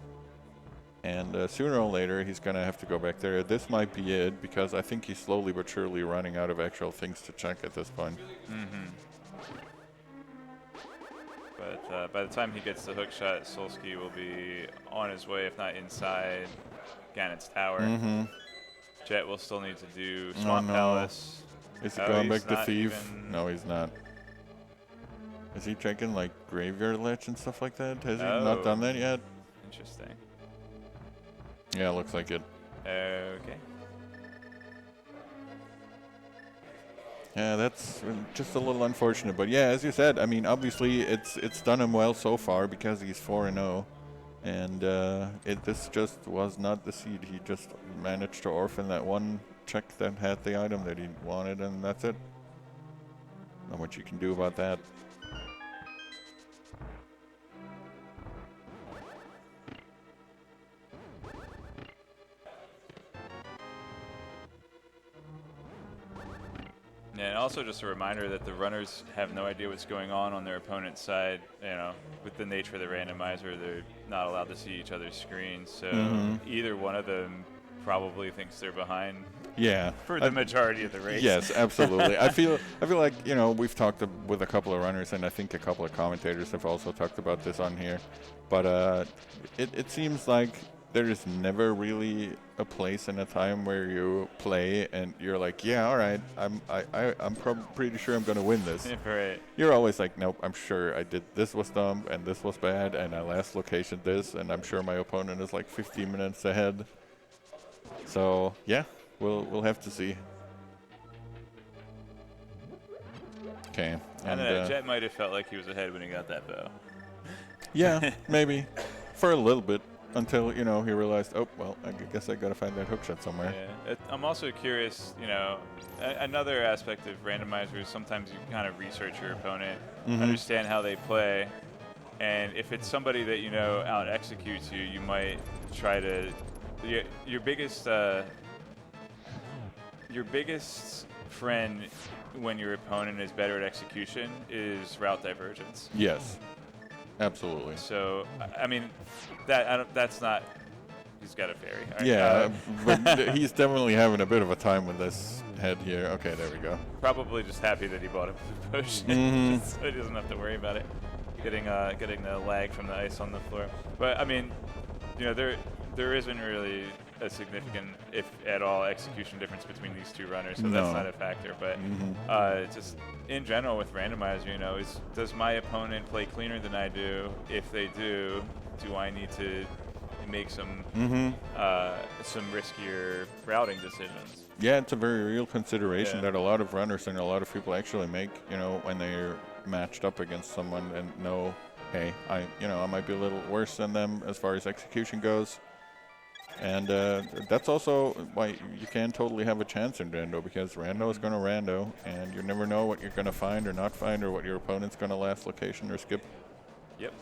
And sooner or later, he's going to have to go back there. This might be it, because I think he's slowly but surely running out of actual things to check at this point. But by the time he gets the hook shot, Solski will be on his way, if not inside Ganon's tower. Jet will still need to do Swamp Palace. Is he going back to Thieves? No, he's not. Is he checking, like, Graveyard Lich and stuff like that? Has he not done that yet? Interesting. Yeah, looks like it. Okay. Yeah, that's just a little unfortunate, but yeah, as you said, I mean, obviously it's done him well so far because he's 4-0, and this just was not the seed. He just managed to orphan that one check that had the item that he wanted, and that's it. Not much you can do about that. Yeah, and also just a reminder that the runners have no idea what's going on their opponent's side. You know, with the nature of the randomizer, they're not allowed to see each other's screens. So either one of them probably thinks they're behind. Yeah, for the majority of the race. Yes, absolutely. I feel like, you know, we've talked with a couple of runners, and I think a couple of commentators have also talked about this on here. But it seems like there is never really a place and a time where you play and you're like, yeah, all right, I'm pretty sure I'm going to win this. Right. You're always like, nope, I'm sure I did. This was dumb and this was bad, and I last location this, and I'm sure my opponent is like 15 minutes ahead. So yeah, we'll have to see. Okay. And Jet might have felt like he was ahead when he got that bow. Yeah, maybe for a little bit. Until, you know, he realized, oh, well, I guess I got to find that hookshot somewhere. Yeah. I'm also curious, you know, another aspect of randomizers, sometimes you kind of research your opponent, understand how they play, and if it's somebody that, you know, out-executes you, you might try to, your biggest friend when your opponent is better at execution is route divergence. Yes. Absolutely. So, I mean, that's not. He's got a fairy. Right? Yeah, but he's definitely having a bit of a time with this head here. Okay, there we go. Probably just happy that he bought a blue potion, so he doesn't have to worry about it getting the lag from the ice on the floor. But I mean, you know, there isn't really a significant, if at all, execution difference between these two runners, so that's not a factor. But just in general with randomizer, you know, does my opponent play cleaner than I do? If they do I need to make some riskier routing decisions? Yeah, it's a very real consideration that a lot of runners and a lot of people actually make, you know, when they're matched up against someone and know, hey, I might be a little worse than them as far as execution goes. And that's also why you can totally have a chance in Rando, because Rando is going to Rando, and you never know what you're going to find or not find, or what your opponent's going to last location or skip. Yep.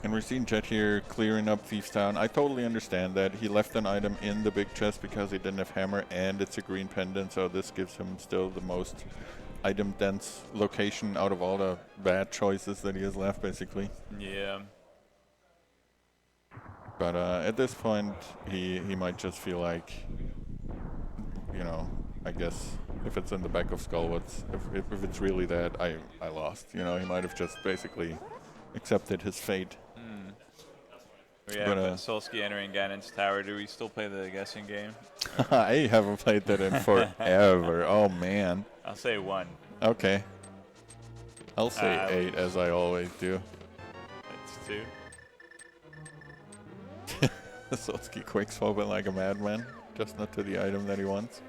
And we're seeing Jet here clearing up Thieves Town. I totally understand that. He left an item in the big chest because he didn't have hammer, and it's a green pendant, so this gives him still the most item-dense location out of all the bad choices that he has left, basically. Yeah. But at this point, he might just feel like, I guess if it's in the back of Skullwoods, if it's really that, I lost. He might have just basically accepted his fate. Yeah, but Solski entering Ganon's tower. Do we still play the guessing game? I haven't played that in forever. Oh, man. I'll say 1. Okay. I'll say 8, as I always do. That's 2. Solski quick swiping like a madman, just not to the item that he wants.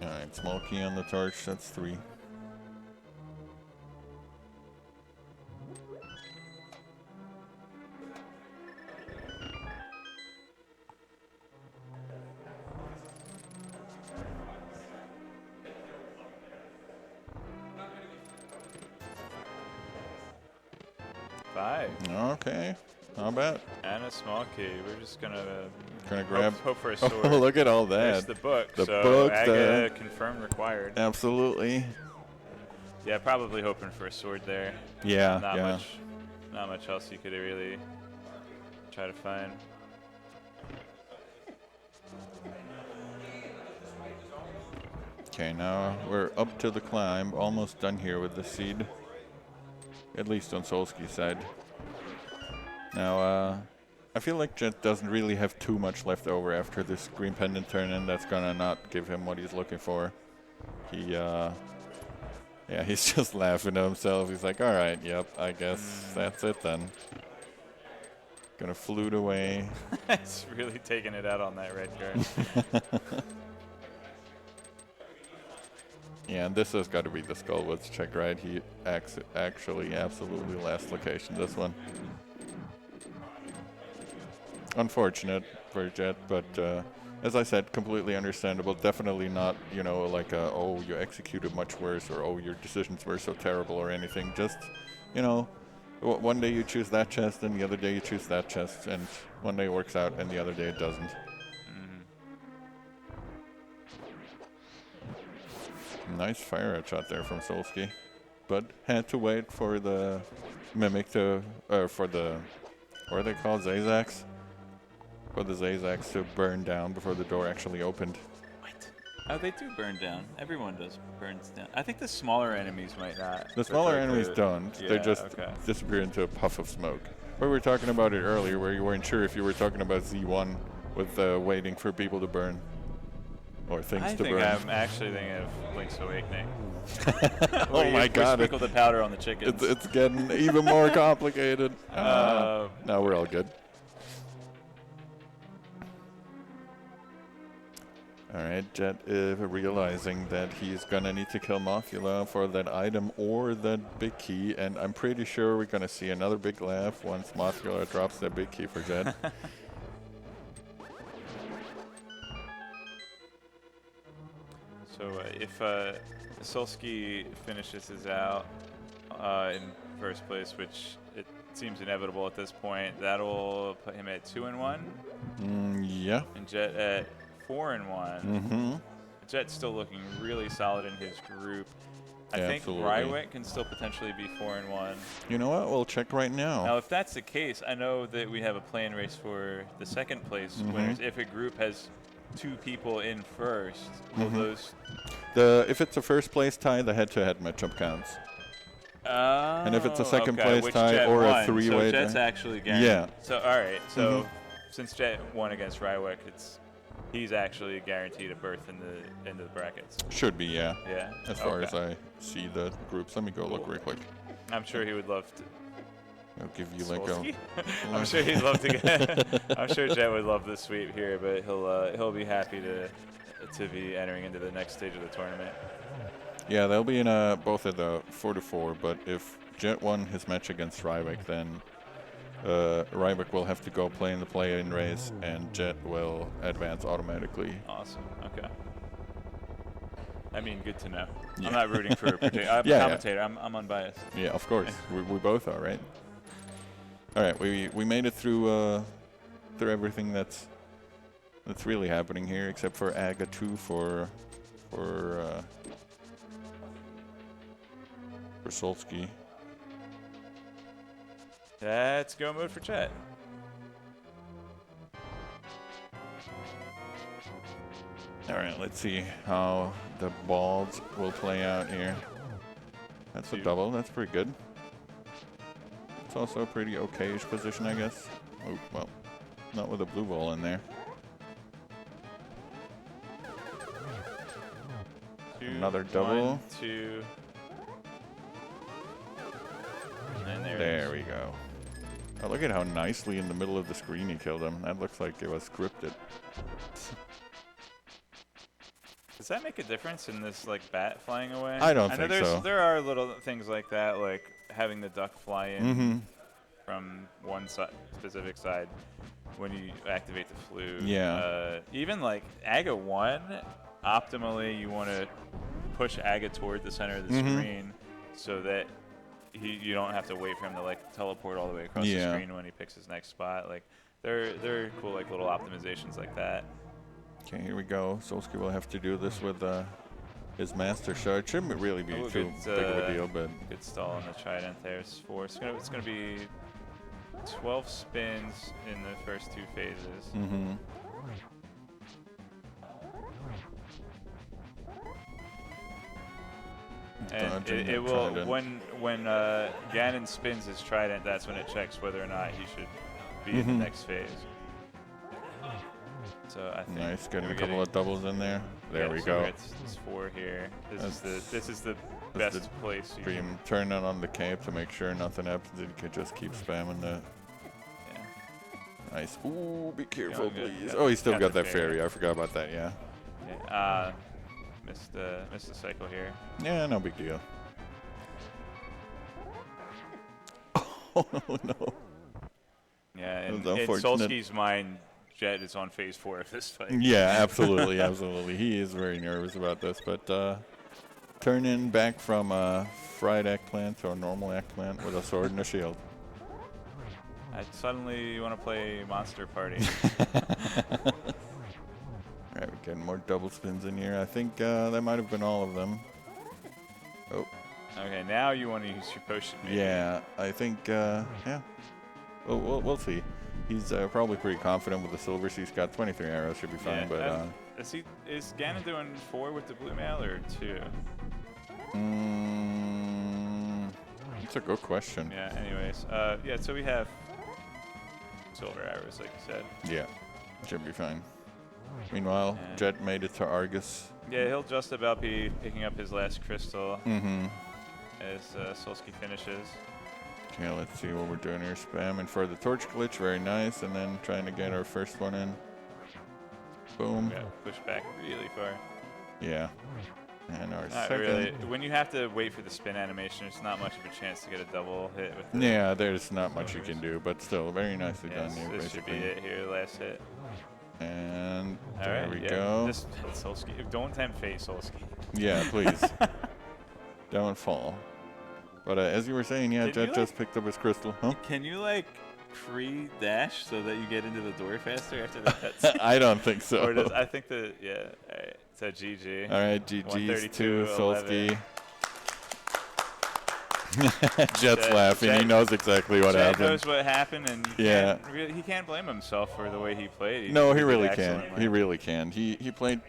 Alright, small key on the torch, that's 3. Okay, how bad? And a small key. We're just gonna grab. Hope for a sword. Oh, look at all that. There's the book. The so book. Aga confirmed required. Absolutely. Yeah, probably hoping for a sword there. Yeah. Not much else you could really try to find. Okay, now we're up to the climb. Almost done here with the seed. At least on Solski's side. Now, I feel like Jet doesn't really have too much left over after this green pendant turn in. That's gonna not give him what he's looking for. He's just laughing to himself. He's like, alright, yep, I guess that's it then. Gonna flute away. It's really taking it out on that red card. Yeah, and this has got to be the Skullwoods check, right? He actually absolutely last location, this one. Unfortunate for Jet, but as I said, completely understandable. Definitely not, like oh, you executed much worse, or oh, your decisions were so terrible or anything. Just, one day you choose that chest and the other day you choose that chest, and one day it works out and the other day it doesn't. Nice fire shot there from Solski, but had to wait for the Mimic to, what are they called, Zazax? For the Zazax to burn down before the door actually opened. What? Oh, they do burn down. Everyone does burns down. I think the smaller enemies might not. The smaller enemies don't. Yeah, they just disappear into a puff of smoke. We were talking about it earlier, where you weren't sure if you were talking about Z1 with waiting for people to burn. Or things to burn. I'm actually thinking of Link's Awakening. Oh my god. Sprinkle the powder on the chickens. It's getting even more complicated. No, we're all good. Alright, Jet realizing that he's gonna need to kill Mothula for that item or that big key, and I'm pretty sure we're gonna see another big laugh once Mothula drops that big key for Jet. So if Solski finishes his out in first place, which it seems inevitable at this point, that'll put him at 2-1. Yeah. And Jet at 4-1. Jet's still looking really solid in his group. I think Rywet can still potentially be 4-1. You know what? We'll check right now. Now, if that's the case, I know that we have a play-in race for the second place winners. If a group has 2 people in first, will those... If it's a first place tie, the head-to-head matchup counts. And if it's a second place tie or a 3-way... So Jet's actually guaranteed. Yeah. So, alright. So, since Jet won against Rywek, he's actually guaranteed a berth in the brackets. Should be, yeah. Yeah. As far as I see the groups. Let me go look real quick. I'm sure he would love to... I'll give you like a... I'm sure he'd love to get... I'm sure Jet would love the sweep here, but he'll be happy to to be entering into the next stage of the tournament. Yeah, they'll be in both at the 4-4, but if Jet won his match against Ryback, then Ryback will have to go play in the play-in race, and Jet will advance automatically. Awesome. Okay. I mean, good to know. Yeah. I'm not rooting for a particular. I'm a commentator. I'm unbiased. Yeah, of course. we both are, right? All right, we made it through everything that's really happening here, except for Aga 2 for Solski. Let's go mode for Jet. All right, let's see how the balls will play out here. That's a double. That's pretty good. It's also a pretty okay-ish position, I guess. Oh, well, not with a blue ball in there. Another double. 1, 2. And there we go. Oh, look at how nicely in the middle of the screen he killed him. That looks like it was scripted. Does that make a difference in this like bat flying away? I don't think so. There are little things like that, like having the duck fly in from one specific side when you activate the flute. Yeah. Even like Aga 1, optimally you want to push Aga toward the center of the screen so that you don't have to wait for him to like teleport all the way across the screen when he picks his next spot. Like they're cool like little optimizations like that. Okay, here we go. Solski will have to do this with his master shard. Shouldn't really be too big of a deal, but good stall on the trident there. It's 4. It's gonna be 12 spins in the first 2 phases. And it will when Ganon spins his trident, that's when it checks whether or not he should be in the next phase. So I think nice, getting a couple of doubles in there. There we go. It's 4 here. This is the best place. You can turn it on the cape to make sure nothing happens. You can just keep spamming the. Nice. Ooh, be careful, please. Oh, he still got that fairy. I forgot about that. Yeah. Missed the cycle here. Yeah, no big deal. Oh no. Yeah, in Solski's mind, Jet is on phase 4 of this fight. Yeah, absolutely, absolutely. He is very nervous about this, but turn in back from a fried eggplant to a normal eggplant with a sword and a shield. I suddenly want to play Monster Party. All right, we're getting more double spins in here. I think that might have been all of them. Oh. Okay, now you want to use your potion, maybe. Yeah, I think, yeah. We'll see. He's probably pretty confident with the silver. He's got 23 arrows, should be fine. But is Ganon doing 4 with the blue mail or 2? That's a good question. Yeah. Anyways, yeah. So we have silver arrows, like you said. Yeah, should be fine. Meanwhile, Jet made it to Argus. Yeah, he'll just about be picking up his last crystal as Solski finishes. Okay, let's see what we're doing here. Spamming for the torch glitch, very nice, and then trying to get our first one in. Boom. Yeah, push back really far. Yeah. And our not second. Really. When you have to wait for the spin animation, there's not much of a chance to get a double hit with the there's not much you can do, but still, very nicely done here, this basically. should be it here, last hit. And there we go. go. Just Solski. Don't tempt fate, Solski. Yeah, please. Don't fall. But as you were saying, yeah, Jet just picked up his crystal. Huh? Can you like pre-dash so that you get into the door faster after the cutscene? I don't think so. Or I think all right, so GG. All right, GG's to Solski. Jet's laughing. He knows exactly what happened. Jet knows what happened, and he can't blame himself for the way he played. No, he really can. He really can. He played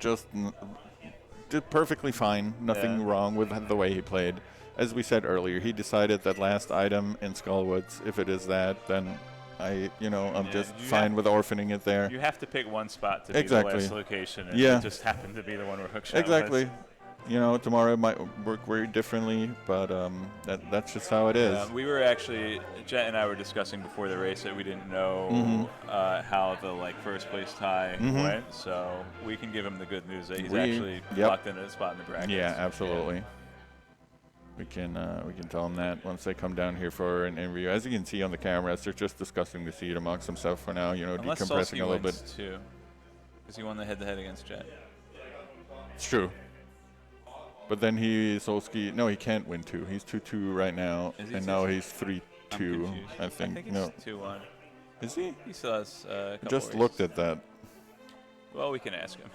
did perfectly fine. Nothing wrong with the way he played. As we said earlier, he decided that last item in Skullwoods, if it is that, then I'm just fine with orphaning it there. You have to pick one spot to be the last location, and it just happened to be the one where Hookshot Exactly. was. tomorrow it might work very differently, but that's just how it is. We were actually, Jet and I were discussing before the race that we didn't know how the first place tie went, so we can give him the good news that he's actually locked into a spot in the bracket. Yeah, absolutely. We can tell them that once they come down here for an interview. As you can see on the cameras, they're just discussing the seed amongst themselves for now. Unless decompressing Solski a little bit. Too, because he won the head-to-head against Jet. It's true. But then Solski, no, he can't win 2. He's 2-2 right now, and now he's 3-2. I think he's no. 2-1. Is he? He still has a couple Just races. looked at that. Well, we can ask him.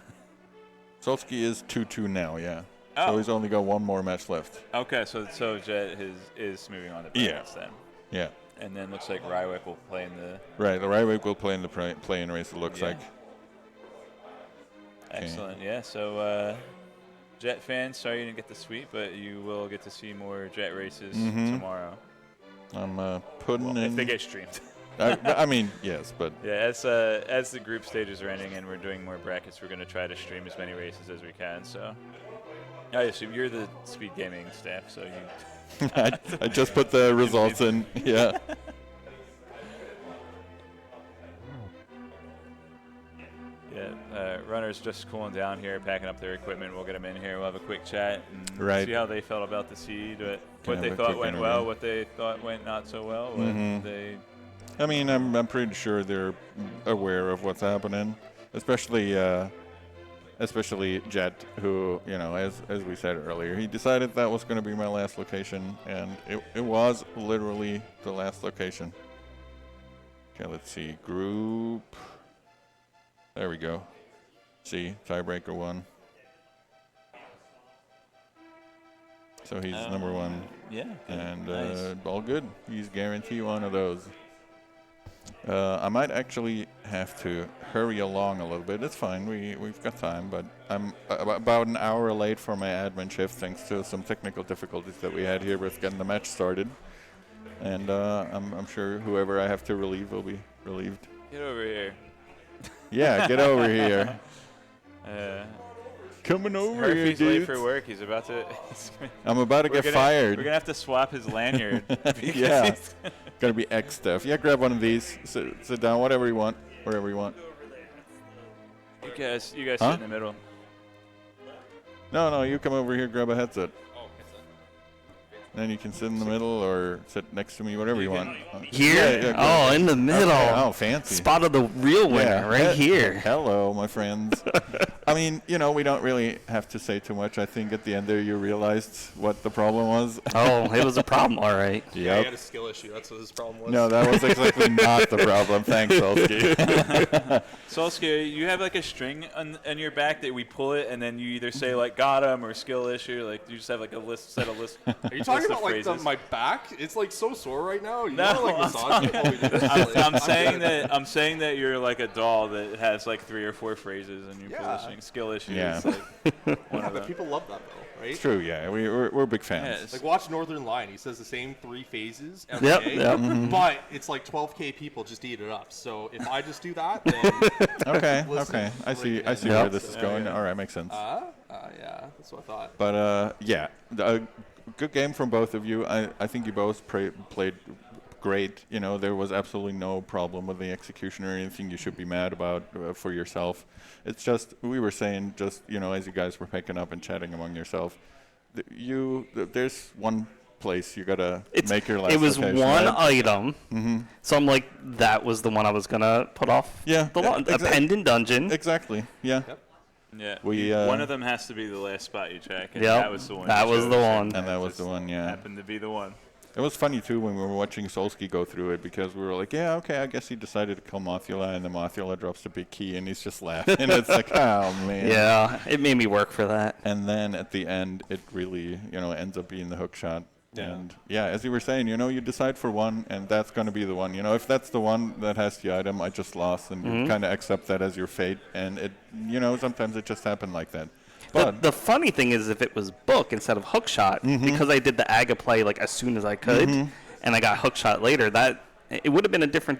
Solski is 2-2 now, yeah. Oh. So he's only got one more match left. Okay, so Jet is moving on to brackets then. Yeah. And then looks like Rywick will play in the... Right, the Rywick will play in the play-in race, it looks like. Excellent, yeah. So, Jet fans, sorry you didn't get the sweep, but you will get to see more Jet races tomorrow. I'm putting in... If they get streamed. I mean, yes, but... Yeah, as the group stages are ending and we're doing more brackets, we're going to try to stream as many races as we can, so... I assume you're the Speedgaming staff, so you... I just put the results in, yeah. Yeah, runners just cooling down here, packing up their equipment. We'll get them in here. We'll have a quick chat and see how they felt about the seed, what they thought went well, what they thought went not so well. I mean, I'm pretty sure they're aware of what's happening, especially Jet, who, as we said earlier, he decided that was going to be my last location, and it was literally the last location. Okay, let's see. Group. There we go. See, tiebreaker 1. So he's number 1. Yeah. And nice. All good. He's guaranteed one of those. I might actually have to hurry along a little bit. It's fine. We've got time, but I'm about an hour late for my admin shift thanks to some technical difficulties that we had here with getting the match started. And I'm sure whoever I have to relieve will be relieved. Get over here. Yeah, get over here. Coming over here, Murphy's dude. late for work. He's about to... I'm about to get fired. We're going to have to swap his lanyard. Yeah. Gonna be X stuff. Yeah, grab one of these. Sit down, whatever you want, wherever you want. You guys sit in the middle. No, you come over here, grab a headset. Then you can sit in the middle or sit next to me, whatever you want. Here? Yeah, in the middle. Okay. Oh, fancy. Spotted the real winner right here. Hello, my friends. I mean, we don't really have to say too much. I think at the end there you realized what the problem was. Oh, it was a problem, all right. Yeah, he had a skill issue. That's what his problem was. No, that was exactly not the problem. Thanks, Solski. Solski, you have a string on your back that we pull it, and then you either say got him or skill issue. You just have a set of list. Are you talking about my back? It's so sore right now. You no, want to massage it while we do this? I'm saying that you're like a doll that has 3 or 4 phrases, and you pull the string. Skill issue. Yeah. But people love that though, right? It's true. Yeah, we're big fans. Yes. Watch Northern Lion. He says the same 3 phases every day. Yep. But it's 12K people just eat it up. So if I just do that, then okay. I see where this is going. All right, makes sense. Yeah, that's what I thought. But a good game from both of you. I think you both played great. There was absolutely no problem with the execution or anything you should be mad about for yourself. It's just, we were saying, as you guys were picking up and chatting among yourself, there's one place you gotta make your last. It was location, one right? item, so I'm like, that was the one I was gonna put off. Yeah, a pendant dungeon. Exactly. Yeah. Yep. Yeah. One of them has to be the last spot you check, and Yep. that was the one. That was the one. And that was the one. Yeah. Happened to be the one. It was funny too when we were watching Solski go through it, because we were like, yeah, okay, I guess he decided to kill Mothula, and then Mothula drops the big key and he's just laughing. And it's like, oh man. Yeah, it made me work for that. And then at the end, it really, ends up being the hook shot. Yeah. And yeah, as you were saying, you decide for one, and that's going to be the one. If that's the one that has the item, I just lost, and you kind of accept that as your fate. And it, sometimes it just happened like that. But the funny thing is, if it was book instead of hook shot, because I did the Aga play as soon as I could, and I got hook shot later, that it would have been a different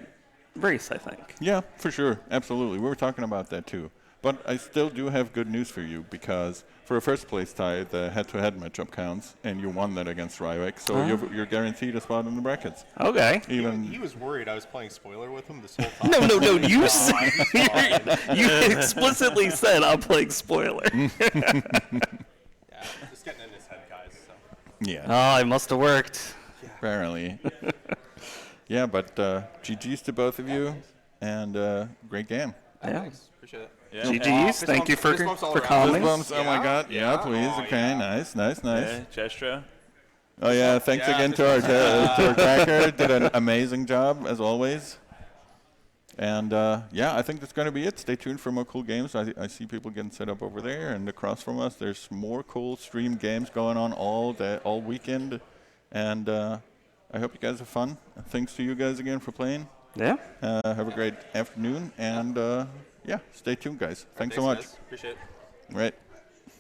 race, I think. Yeah, for sure, absolutely. We were talking about that too. But I still do have good news for you, because for a first place tie, the head-to-head matchup counts, and you won that against Rywick, so you're guaranteed a spot in the brackets. Okay. Even He was worried I was playing spoiler with him this whole time. No. You You explicitly said I'm playing spoiler. Yeah, just getting in his head, guys. So. yeah, Oh, it must have worked. apparently. Yeah, but GG's to both of you, and great game. Yeah. Appreciate it. Yeah. GG's. Thank you Fist bumps all for around. calling. Bumps, oh my Yeah, god, yeah, please, oh, okay, yeah. nice. Yeah, Gestra. Oh yeah, thanks Yeah, again fist to our bumps. to our tracker, did an amazing job, as always. And yeah, I think that's going to be it. Stay tuned for more cool games. I see people getting set up over there, and across from us, there's more cool stream games going on all weekend. And I hope you guys have fun. Thanks to you guys again for playing. Yeah. Have a great afternoon, and yeah, stay tuned, guys. Thanks so much. Guys. Appreciate it. Right.